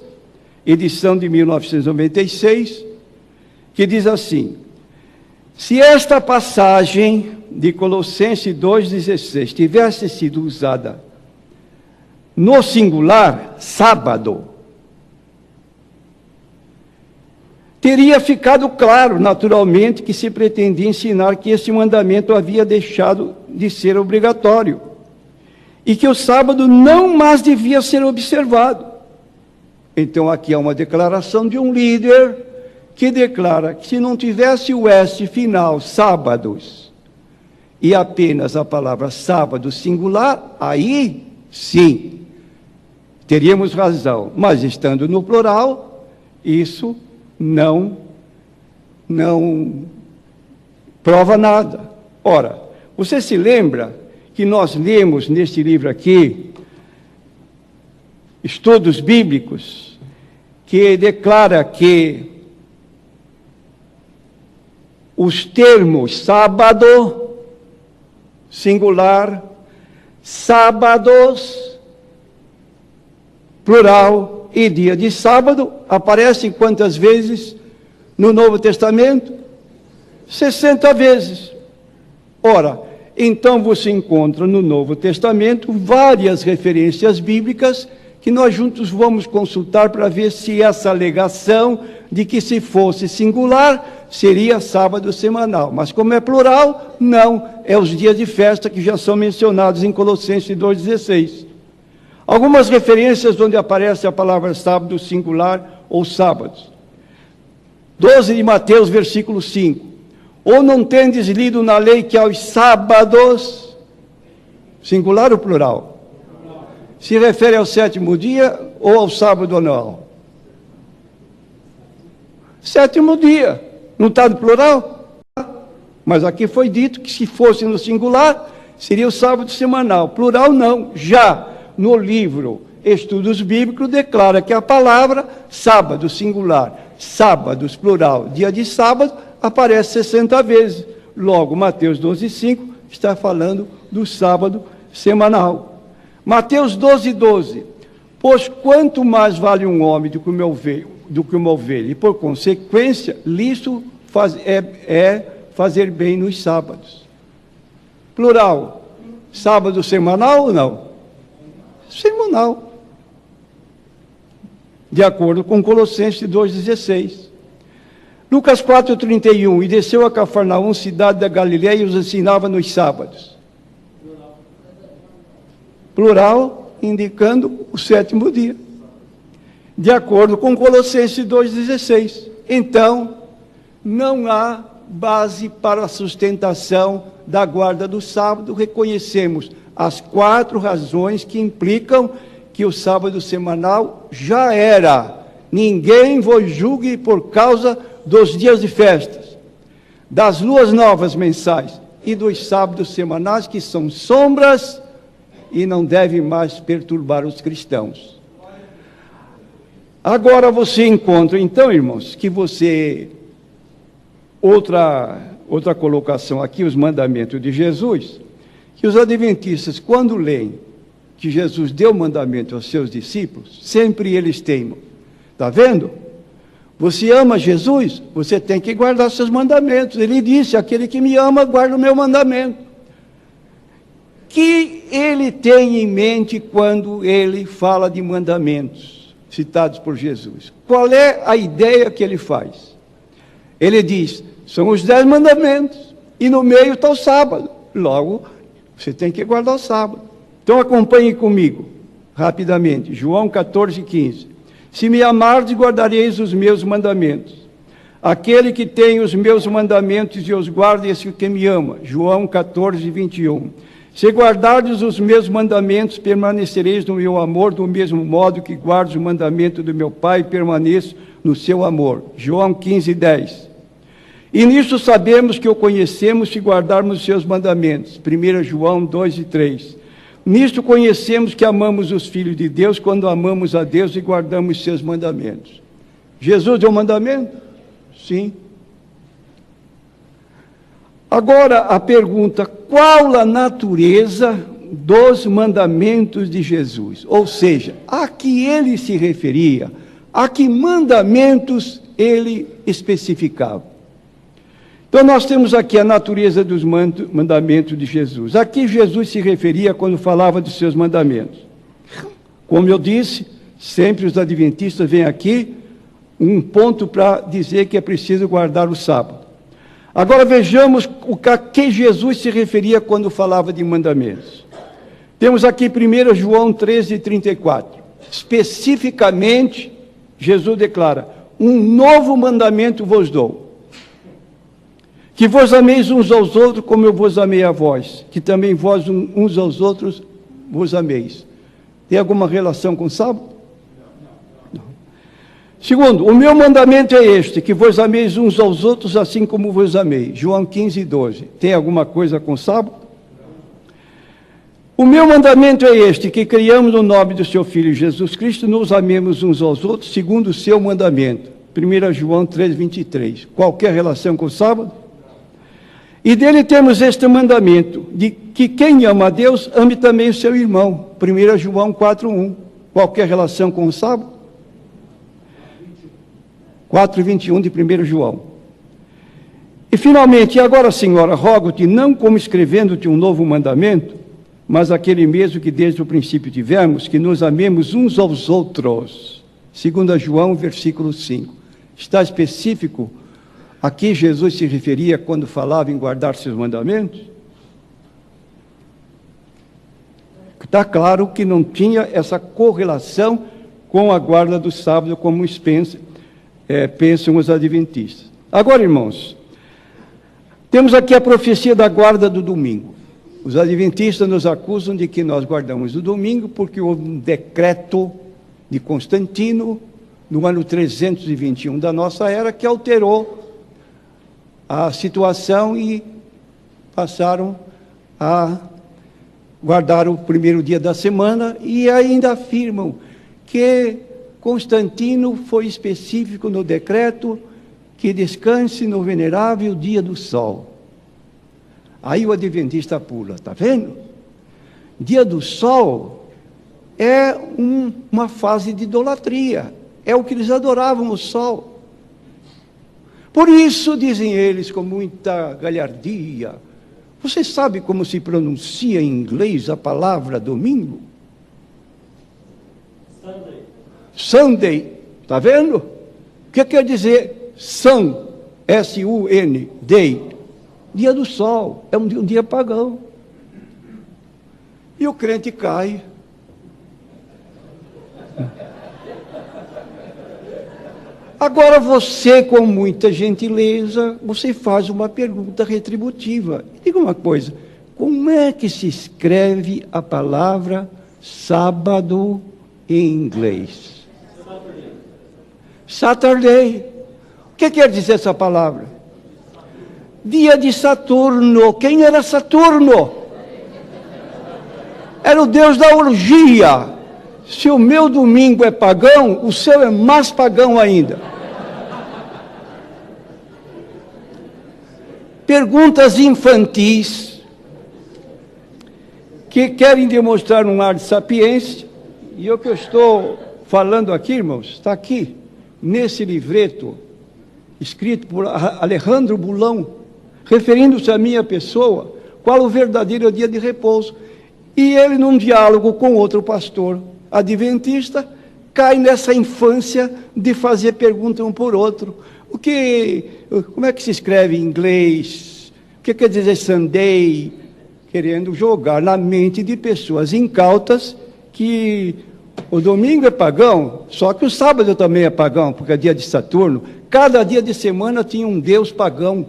edição de 1996, que diz assim, se esta passagem de Colossenses 2,16 tivesse sido usada no singular, sábado, teria ficado claro, naturalmente, que se pretendia ensinar que esse mandamento havia deixado de ser obrigatório e que o sábado não mais devia ser observado. Então, aqui há uma declaração de um líder que declara que se não tivesse o S final, sábados, e apenas a palavra sábado singular, aí sim, teríamos razão. Mas estando no plural, isso não prova nada. Ora, você se lembra que nós lemos neste livro aqui, Estudos Bíblicos, que declara que os termos sábado, singular, sábados, plural, e dia de sábado, aparecem quantas vezes no Novo Testamento? 60 vezes. Ora, então você encontra no Novo Testamento várias referências bíblicas que nós juntos vamos consultar para ver se essa alegação de que se fosse singular seria sábado semanal. Mas como é plural, não, é os dias de festa que já são mencionados em Colossenses 2,16. Algumas referências onde aparece a palavra sábado singular ou sábados. 12 de Mateus, versículo 5. Ou não tendes lido na lei que aos sábados, singular ou plural? Se refere ao sétimo dia ou ao sábado anual? Sétimo dia. Não está no plural? Mas aqui foi dito que se fosse no singular, seria o sábado semanal. Plural não. Já no livro Estudos Bíblicos declara que a palavra sábado singular, sábados plural, dia de sábado, aparece 60 vezes. Logo, Mateus 12,5 está falando do sábado semanal. Mateus 12,12. Pois quanto mais vale um homem do que uma ovelha, e por consequência, lícito é fazer bem nos sábados. Plural, sábado semanal ou não? Semanal. De acordo com Colossenses 2,16. Lucas 4,31. E desceu a Cafarnaum, cidade da Galileia, e os ensinava nos sábados. Plural, indicando o sétimo dia. De acordo com Colossenses 2,16. Então, não há base para a sustentação da guarda do sábado. Reconhecemos as 4 razões que implicam que o sábado semanal já era. Ninguém vos julgue por causa dos dias de festas, das luas novas mensais e dos sábados semanais, que são sombras e não devem mais perturbar os cristãos. Agora você encontra, então, irmãos, que você... Outra colocação aqui, os mandamentos de Jesus, que os adventistas, quando leem que Jesus deu mandamento aos seus discípulos, sempre eles teimam. Está vendo? Você ama Jesus, você tem que guardar seus mandamentos. Ele disse, aquele que me ama, guarda o meu mandamento. Que ele tem em mente quando ele fala de mandamentos citados por Jesus? Qual é a ideia que ele faz? Ele diz, são os 10 mandamentos, e no meio está o sábado. Logo, você tem que guardar o sábado. Então acompanhe comigo, rapidamente, João 14,15. Se me amardes, guardareis os meus mandamentos. Aquele que tem os meus mandamentos e os guarda, esse que me ama. João 14,21. Se guardardes os meus mandamentos, permanecereis no meu amor, do mesmo modo que guardo o mandamento do meu Pai, permaneço no seu amor. João 15,10. E nisso sabemos que o conhecemos se guardarmos os seus mandamentos. 1 João 2,3. Nisto conhecemos que amamos os filhos de Deus, quando amamos a Deus e guardamos seus mandamentos. Jesus deu mandamento? Sim. Agora a pergunta, qual a natureza dos mandamentos de Jesus? Ou seja, a que ele se referia, a que mandamentos ele especificava? Então nós temos aqui a natureza dos mandamentos de Jesus. A que Jesus se referia quando falava dos seus mandamentos? Como eu disse, sempre os adventistas vêm aqui um ponto para dizer que é preciso guardar o sábado. Agora vejamos a que Jesus se referia quando falava de mandamentos. Temos aqui 1 João 13,34. Especificamente, Jesus declara, um novo mandamento vos dou. Que vos ameis uns aos outros como eu vos amei a vós, que também vós uns aos outros vos ameis. Tem alguma relação com o sábado? Não. Segundo, o meu mandamento é este, que vos ameis uns aos outros assim como vos amei. João 15, 12. Tem alguma coisa com o sábado? O meu mandamento é este, que criamos no nome do seu Filho Jesus Cristo, nos amemos uns aos outros, segundo o seu mandamento. 1 João 3, 23. Qualquer relação com o sábado? E dele temos este mandamento, de que quem ama a Deus, ame também o seu irmão. 1 João 4, 1. Qualquer relação com o sábado? 4, 21 de 1 João. E finalmente, agora, Senhora, rogo-te, não como escrevendo-te um novo mandamento, mas aquele mesmo que desde o princípio tivemos, que nos amemos uns aos outros. 2 João, versículo 5. Está específico a que Jesus se referia quando falava em guardar seus mandamentos? Está claro que não tinha essa correlação com a guarda do sábado, como pensam os adventistas. Agora, irmãos, temos aqui a profecia da guarda do domingo. Os adventistas nos acusam de que nós guardamos o domingo porque houve um decreto de Constantino, no ano 321 da nossa era, que alterou a situação e passaram a guardar o primeiro dia da semana e ainda afirmam que Constantino foi específico no decreto que descanse no venerável dia do sol. Aí o adventista pula, está vendo? Dia do sol é uma fase de idolatria, é o que eles adoravam, o sol. Por isso, dizem eles com muita galhardia, você sabe como se pronuncia em inglês a palavra domingo? Sunday. Sunday, está vendo? O que quer dizer sun, S-U-N, day? Dia do sol, é um dia pagão. E o crente cai. Agora você, com muita gentileza, você faz uma pergunta retributiva. Diga uma coisa, como é que se escreve a palavra sábado em inglês? Saturday. O que quer dizer essa palavra? Dia de Saturno. Quem era Saturno? Era o deus da orgia. Se o meu domingo é pagão, o seu é mais pagão ainda. Perguntas infantis que querem demonstrar um ar de sapiência, e o que eu estou falando aqui, irmãos, está aqui, nesse livreto, escrito por Alejandro Bulão, referindo-se à minha pessoa, qual o verdadeiro dia de repouso. E ele, num diálogo com outro pastor adventista, cai nessa infância de fazer pergunta um por outro. Como é que se escreve em inglês? O que quer dizer Sunday? Querendo jogar na mente de pessoas incautas que o domingo é pagão, só que o sábado também é pagão, porque é dia de Saturno. Cada dia de semana tinha um deus pagão.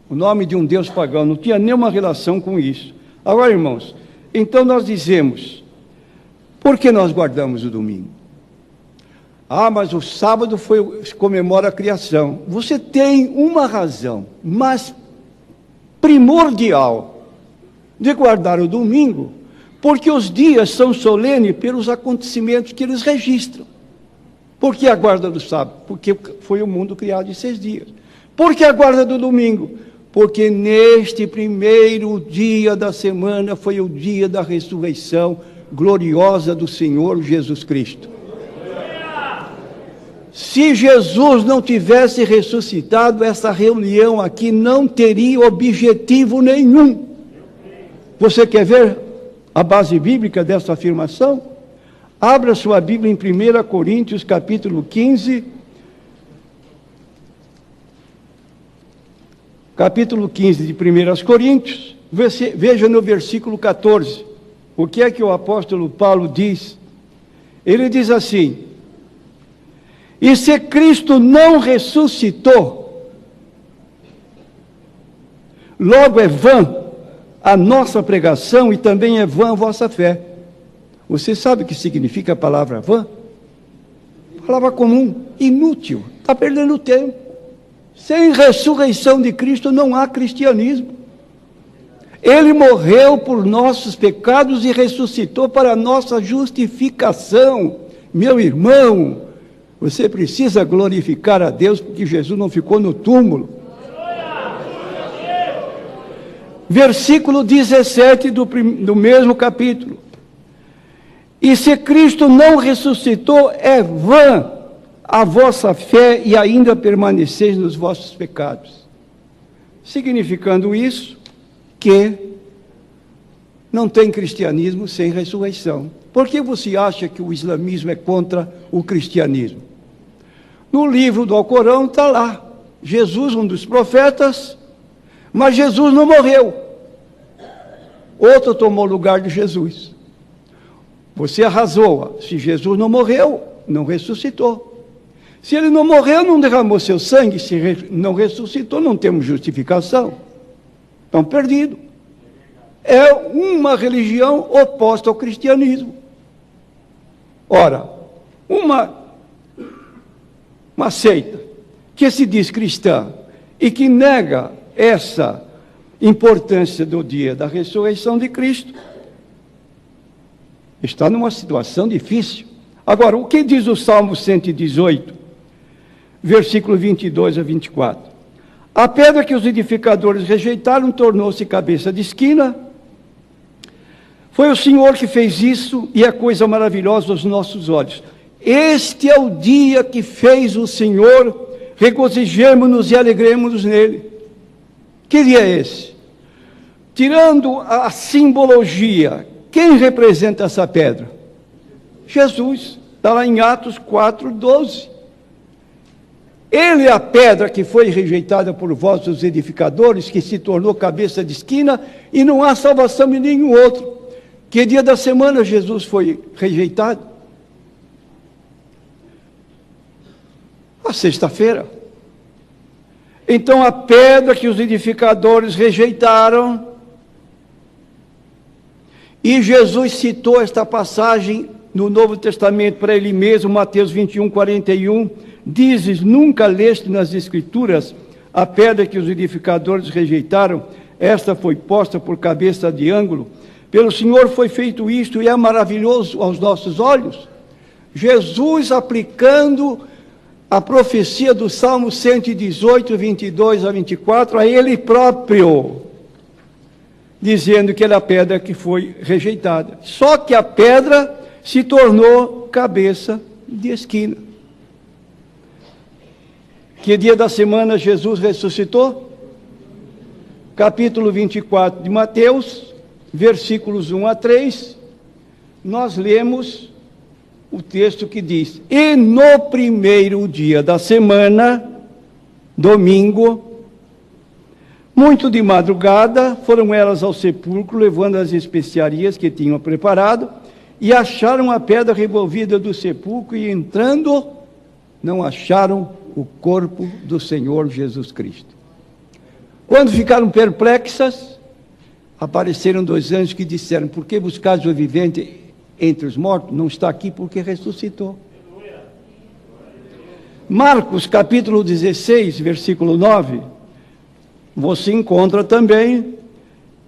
O nome de um deus pagão, não tinha nenhuma relação com isso. Agora, irmãos, então nós dizemos, por que nós guardamos o domingo? Mas o sábado comemora a criação. Você tem uma razão, mas primordial, de guardar o domingo, porque os dias são solenes pelos acontecimentos que eles registram. Por que a guarda do sábado? Porque foi o mundo criado em 6 dias. Por que a guarda do domingo? Porque neste primeiro dia da semana foi o dia da ressurreição gloriosa do Senhor Jesus Cristo. Se Jesus não tivesse ressuscitado, essa reunião aqui não teria objetivo nenhum. Você quer ver a base bíblica dessa afirmação? Abra sua Bíblia em 1 Coríntios, capítulo 15. Capítulo 15 de 1 Coríntios, veja no versículo 14, o que é que o apóstolo Paulo diz? Ele diz assim: e se Cristo não ressuscitou, Logo é vã a nossa pregação e também é vã a vossa fé. Você sabe o que significa a palavra vã? Palavra comum, inútil, está perdendo tempo. Sem ressurreição de Cristo não há cristianismo. Ele morreu por nossos pecados e ressuscitou para a nossa justificação. Meu irmão, você precisa glorificar a Deus porque Jesus não ficou no túmulo. Versículo 17 do mesmo capítulo. E se Cristo não ressuscitou, é vã a vossa fé e ainda permaneceis nos vossos pecados. Significando isso, que não tem cristianismo sem ressurreição. Por que você acha que o islamismo é contra o cristianismo? No livro do Alcorão está lá, Jesus, um dos profetas, mas Jesus não morreu. Outro tomou o lugar de Jesus. Você arrasou. Se Jesus não morreu, não ressuscitou. Se ele não morreu, não derramou seu sangue. Se não ressuscitou, não temos justificação. Estão perdidos. É uma religião oposta ao cristianismo. Ora, uma seita que se diz cristã e que nega essa importância do dia da ressurreição de Cristo, está numa situação difícil. Agora, o que diz o Salmo 118, versículo 22 a 24? A pedra que os edificadores rejeitaram tornou-se cabeça de esquina. Foi o Senhor que fez isso e é coisa maravilhosa aos nossos olhos. Este é o dia que fez o Senhor, regozijemo-nos e alegremos-nos nele. Que dia é esse? Tirando a simbologia, quem representa essa pedra? Jesus, está lá em Atos 4:12. Ele é a pedra que foi rejeitada por vós, os edificadores, que se tornou cabeça de esquina, e não há salvação em nenhum outro. Que dia da semana Jesus foi rejeitado? A sexta-feira. Então a pedra que os edificadores rejeitaram, e Jesus citou esta passagem no Novo Testamento para ele mesmo, Mateus 21:41, dizes, nunca leste nas Escrituras a pedra que os edificadores rejeitaram, esta foi posta por cabeça de ângulo, pelo Senhor foi feito isto e é maravilhoso aos nossos olhos. Jesus aplicando a profecia do Salmo 118, 22 a 24, a ele próprio, dizendo que era a pedra que foi rejeitada. Só que a pedra se tornou cabeça de esquina. Que dia da semana Jesus ressuscitou? Capítulo 24 de Mateus, versículos 1 a 3, nós lemos o texto que diz: e no primeiro dia da semana, domingo, muito de madrugada, foram elas ao sepulcro, levando as especiarias que tinham preparado, e acharam a pedra removida do sepulcro, e entrando, não acharam o corpo do Senhor Jesus Cristo. Quando ficaram perplexas, apareceram dois anjos que disseram: por que buscais o vivente entre os mortos? Não está aqui porque ressuscitou. Marcos capítulo 16, versículo 9, você encontra também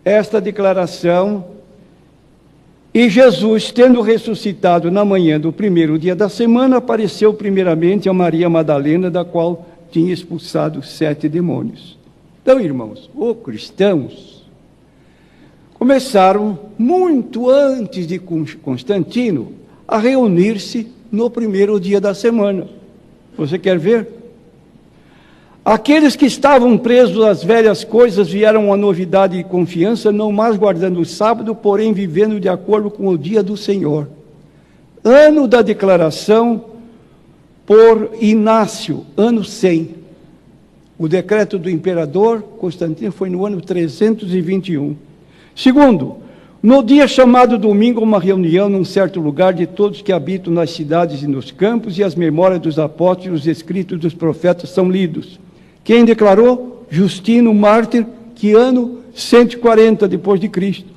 esta declaração: e Jesus, tendo ressuscitado na manhã do primeiro dia da semana, apareceu primeiramente a Maria Madalena, da qual tinha expulsado 7 demônios. Então, irmãos, os cristãos começaram, muito antes de Constantino, a reunir-se no primeiro dia da semana. Você quer ver? Aqueles que estavam presos às velhas coisas vieram a novidade e confiança, não mais guardando o sábado, porém vivendo de acordo com o dia do Senhor. Ano da declaração por Inácio, ano 100. O decreto do imperador Constantino foi no ano 321. Segundo, no dia chamado domingo, uma reunião num certo lugar de todos que habitam nas cidades e nos campos, e as memórias dos apóstolos e os escritos dos profetas são lidos. Quem declarou? Justino, mártir, Que ano? 140 depois de Cristo.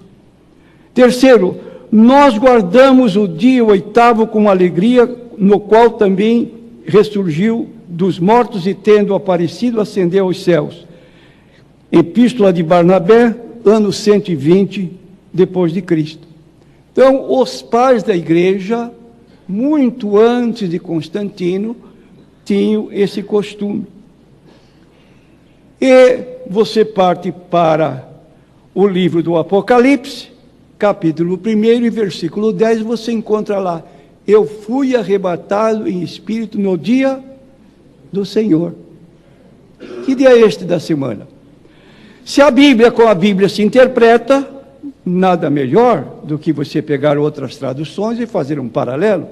Terceiro, nós guardamos o dia oitavo com alegria, no qual também ressurgiu dos mortos e, tendo aparecido, ascendeu aos céus. Epístola de Barnabé, ano 120 depois de Cristo. Então, os pais da igreja, muito antes de Constantino, tinham esse costume. E você parte para o livro do Apocalipse, capítulo 1 e versículo 10, você encontra lá: eu fui arrebatado em espírito no dia do Senhor. Que dia é este da semana? Se a Bíblia com a Bíblia se interpreta, nada melhor do que você pegar outras traduções e fazer um paralelo.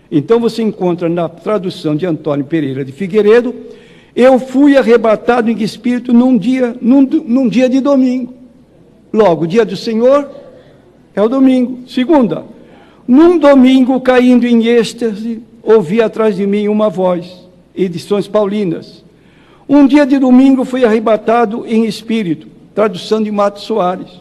Então você encontra na tradução de Antônio Pereira de Figueiredo: eu fui arrebatado em espírito num dia de domingo. Logo, o dia do Senhor é o domingo. Segunda, num domingo, caindo em êxtase, ouvi atrás de mim uma voz. Edições Paulinas. Um dia de domingo fui arrebatado em espírito. Tradução de Mato Soares.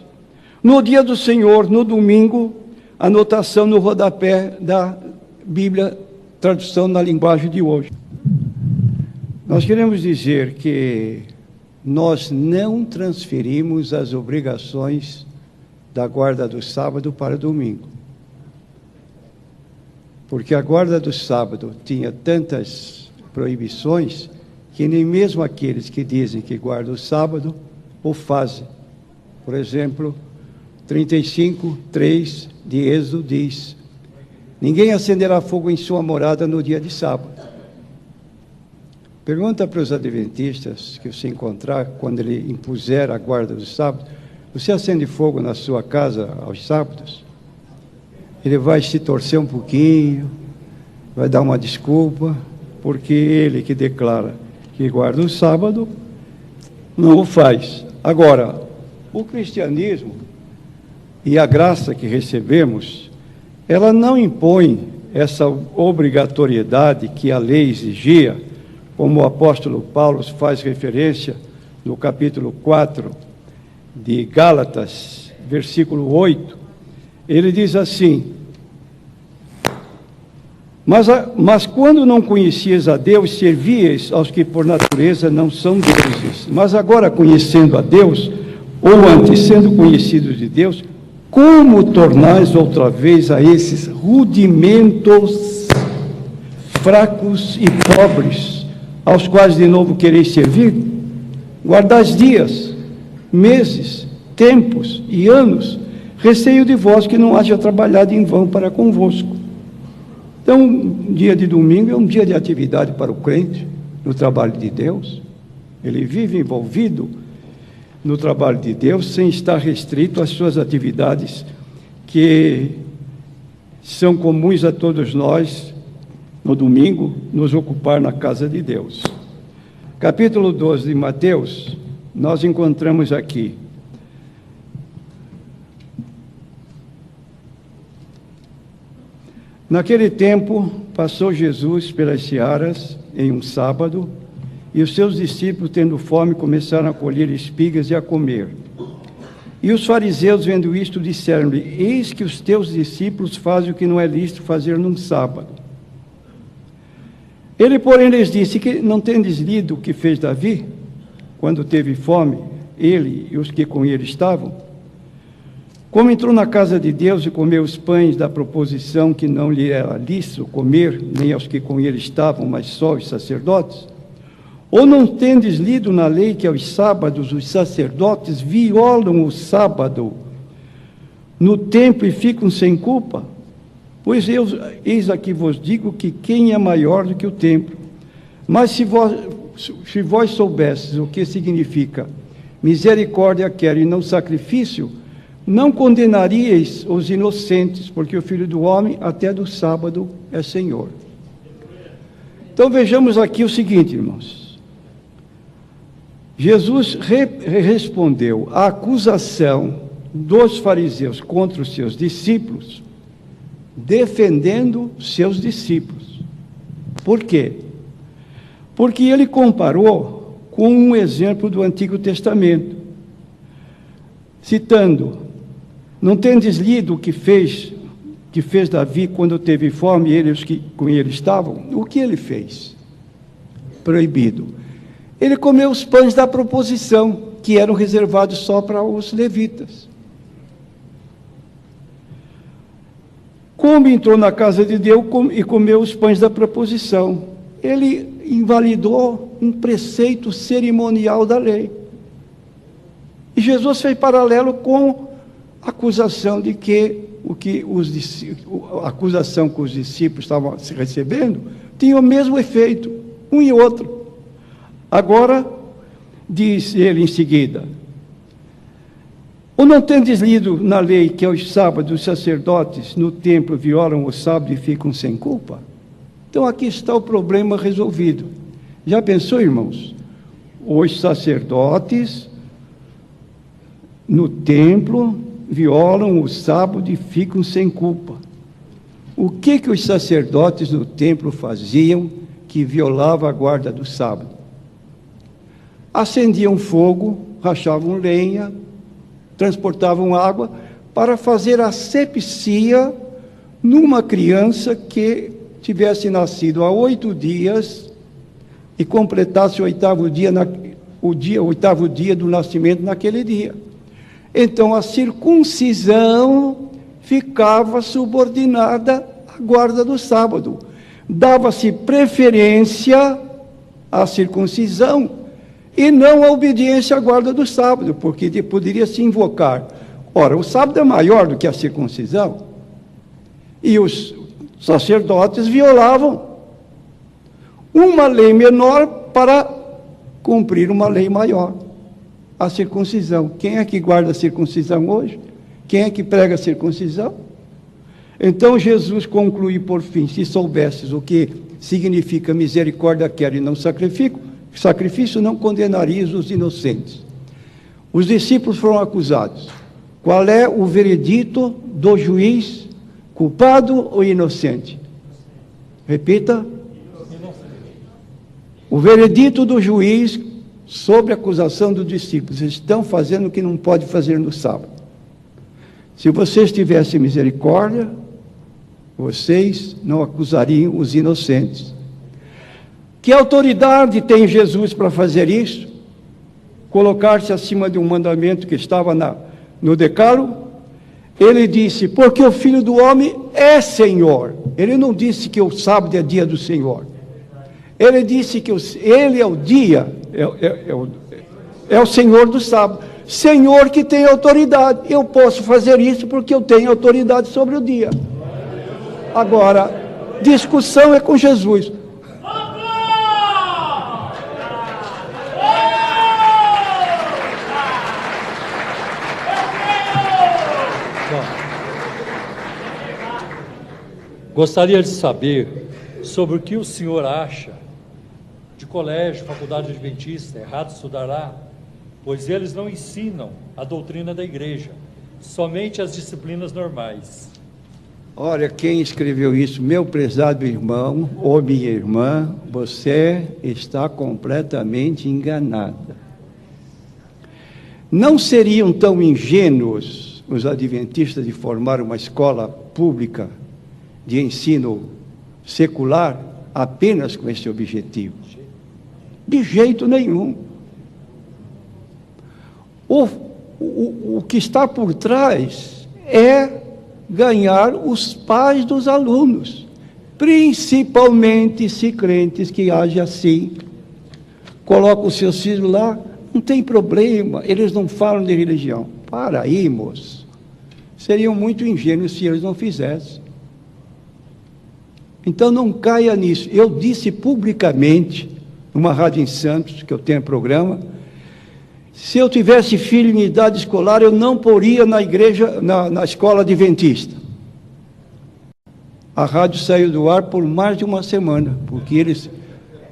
No dia do Senhor, no domingo, anotação no rodapé da Bíblia, tradução na linguagem de hoje. Nós queremos dizer que nós não transferimos as obrigações da guarda do sábado para domingo. Porque a guarda do sábado tinha tantas proibições que nem mesmo aqueles que dizem que guardam o sábado o fazem. Por exemplo, 35:3 de Êxodo diz: ninguém acenderá fogo em sua morada no dia de sábado. Pergunta para os adventistas que você encontrar, quando ele impuser a guarda do sábado: você acende fogo na sua casa aos sábados? Ele vai se torcer um pouquinho, vai dar uma desculpa, porque ele que declara que guarda o sábado, não o faz. Agora, o cristianismo e a graça que recebemos, ela não impõe essa obrigatoriedade que a lei exigia, como o apóstolo Paulo faz referência no capítulo 4 de Gálatas, versículo 8, ele diz assim: mas quando não conhecias a Deus, servias aos que por natureza não são deuses. Mas agora, conhecendo a Deus, ou antes sendo conhecidos de Deus, como tornais outra vez a esses rudimentos fracos e pobres, aos quais de novo quereis servir? Guardais dias, meses, tempos e anos, receio de vós que não haja trabalhado em vão para convosco. Então, um dia de domingo é um dia de atividade para o crente, no trabalho de Deus. Ele vive envolvido no trabalho de Deus, sem estar restrito às suas atividades, que são comuns a todos nós, no domingo, nos ocupar na casa de Deus. Capítulo 12 de Mateus, nós encontramos aqui: naquele tempo, passou Jesus pelas searas em um sábado, e os seus discípulos, tendo fome, começaram a colher espigas e a comer. E os fariseus, vendo isto, disseram-lhe: eis que os teus discípulos fazem o que não é lícito fazer num sábado. Ele, porém, lhes disse: que não tendes lido o que fez Davi, quando teve fome, ele e os que com ele estavam? Como entrou na casa de Deus e comeu os pães da proposição que não lhe era lícito comer, nem aos que com ele estavam, mas só os sacerdotes? Ou não tendes lido na lei que aos sábados os sacerdotes violam o sábado no templo e ficam sem culpa? Pois eis aqui vos digo que quem é maior do que o templo. Mas se vós soubesses o que significa misericórdia quero e não sacrifício, não condenaríeis os inocentes, porque o Filho do Homem até do sábado é Senhor. Então vejamos aqui o seguinte, irmãos. Jesus respondeu à acusação dos fariseus contra os seus discípulos, defendendo seus discípulos. Por quê? Porque ele comparou com um exemplo do Antigo Testamento. citando: não tendes lido o que fez Davi quando teve fome e eles que com ele estavam? O que ele fez? Proibido. Ele comeu os pães da proposição, que eram reservados só para os levitas. Como entrou na casa de Deus e comeu os pães da proposição? Ele invalidou um preceito cerimonial da lei. E Jesus fez paralelo com a acusação de que a acusação que os discípulos estavam recebendo tinha o mesmo efeito, um e outro. Agora, diz ele em seguida: ou não tendes lido na lei que aos sábados os sacerdotes no templo violam o sábado e ficam sem culpa? Então aqui está o problema resolvido. Já pensou, irmãos? Os sacerdotes no templo violam o sábado e ficam sem culpa. O que os sacerdotes no templo faziam que violava a guarda do sábado? Acendiam fogo, rachavam lenha, transportavam água para fazer asepsia numa criança que tivesse nascido há 8 dias e completasse o oitavo dia do nascimento naquele dia. Então a circuncisão ficava subordinada à guarda do sábado. Dava-se preferência à circuncisão e não à obediência à guarda do sábado, porque poderia se invocar. Ora, o sábado é maior do que a circuncisão, e os sacerdotes violavam uma lei menor para cumprir uma lei maior, a circuncisão. Quem é que guarda a circuncisão hoje? Quem é que prega a circuncisão? Então Jesus conclui por fim: se soubesses o que significa misericórdia quero e não sacrifício, não condenarias os inocentes. Os discípulos foram acusados. Qual é o veredito do juiz? Culpado ou inocente? Repita. O veredito do juiz sobre a acusação dos discípulos: estão fazendo o que não pode fazer no sábado. Se vocês tivessem misericórdia, vocês não acusariam os inocentes. Que autoridade tem Jesus para fazer isso? Colocar-se acima de um mandamento que estava no decálogo? Ele disse: porque o Filho do Homem é Senhor. Ele não disse que o sábado é dia do Senhor. Ele disse que ele é o dia, é o Senhor do sábado. Senhor que tem autoridade. Eu posso fazer isso porque eu tenho autoridade sobre o dia. Agora, discussão é com Jesus. Gostaria de saber sobre o que o senhor acha de colégio, faculdade adventista. Errado estudar lá, pois eles não ensinam a doutrina da igreja, somente as disciplinas normais. Olha, quem escreveu isso, meu prezado irmão ou minha irmã, você está completamente enganada. Não seriam tão ingênuos os adventistas de formar uma escola pública de ensino secular apenas com esse objetivo? De jeito nenhum. O que está por trás é ganhar os pais dos alunos, principalmente se crentes que agem assim, colocam os seus filhos lá, não tem problema, eles não falam de religião. Para aí, moço. Seriam muito ingênuos se eles não fizessem. Então não caia nisso. Eu disse publicamente, numa rádio em Santos, que eu tenho programa, se eu tivesse filho em idade escolar, eu não poria na igreja, na escola adventista. A rádio saiu do ar por mais de uma semana, porque eles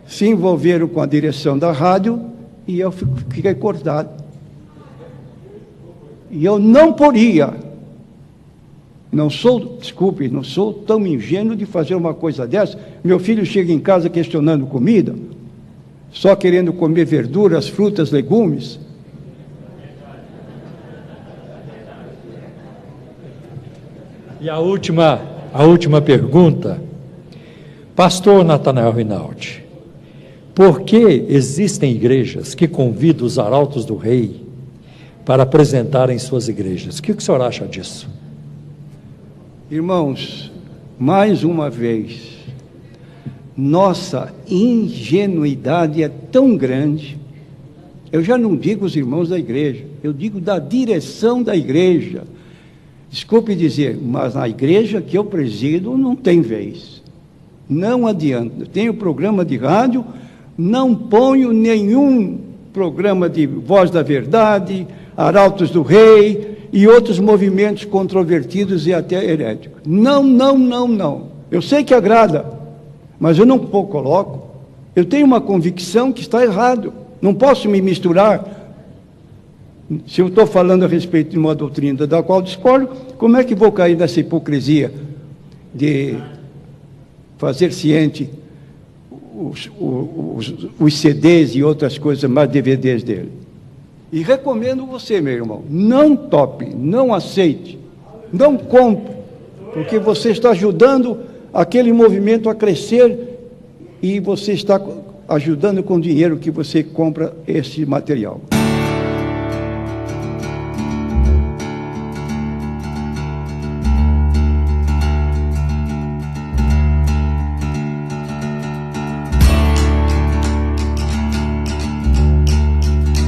se envolveram com a direção da rádio e eu fiquei cortado. E eu não poria. Não sou tão ingênuo de fazer uma coisa dessa. Meu filho chega em casa questionando comida, só querendo comer verduras, frutas, legumes. E a última pergunta, pastor Natanael Rinaldi, por que existem igrejas que convidam os arautos do rei para apresentarem suas igrejas? O que o senhor acha disso? Irmãos, mais uma vez, nossa ingenuidade é tão grande, eu já não digo os irmãos da igreja, eu digo da direção da igreja. Desculpe dizer, mas na igreja que eu presido não tem vez. Não adianta. Eu tenho programa de rádio, não ponho nenhum programa de Voz da Verdade, Arautos do Rei e outros movimentos controvertidos e até heréticos. Não, não, não, não. Eu sei que agrada, mas eu não coloco. Eu tenho uma convicção que está errado. Não posso me misturar. Se eu estou falando a respeito de uma doutrina da qual discordo, como é que vou cair nessa hipocrisia de fazer ciente os CDs e outras coisas, mais DVDs dele? E recomendo você, meu irmão, não tope, não aceite, não compre, porque você está ajudando aquele movimento a crescer e você está ajudando com o dinheiro que você compra esse material.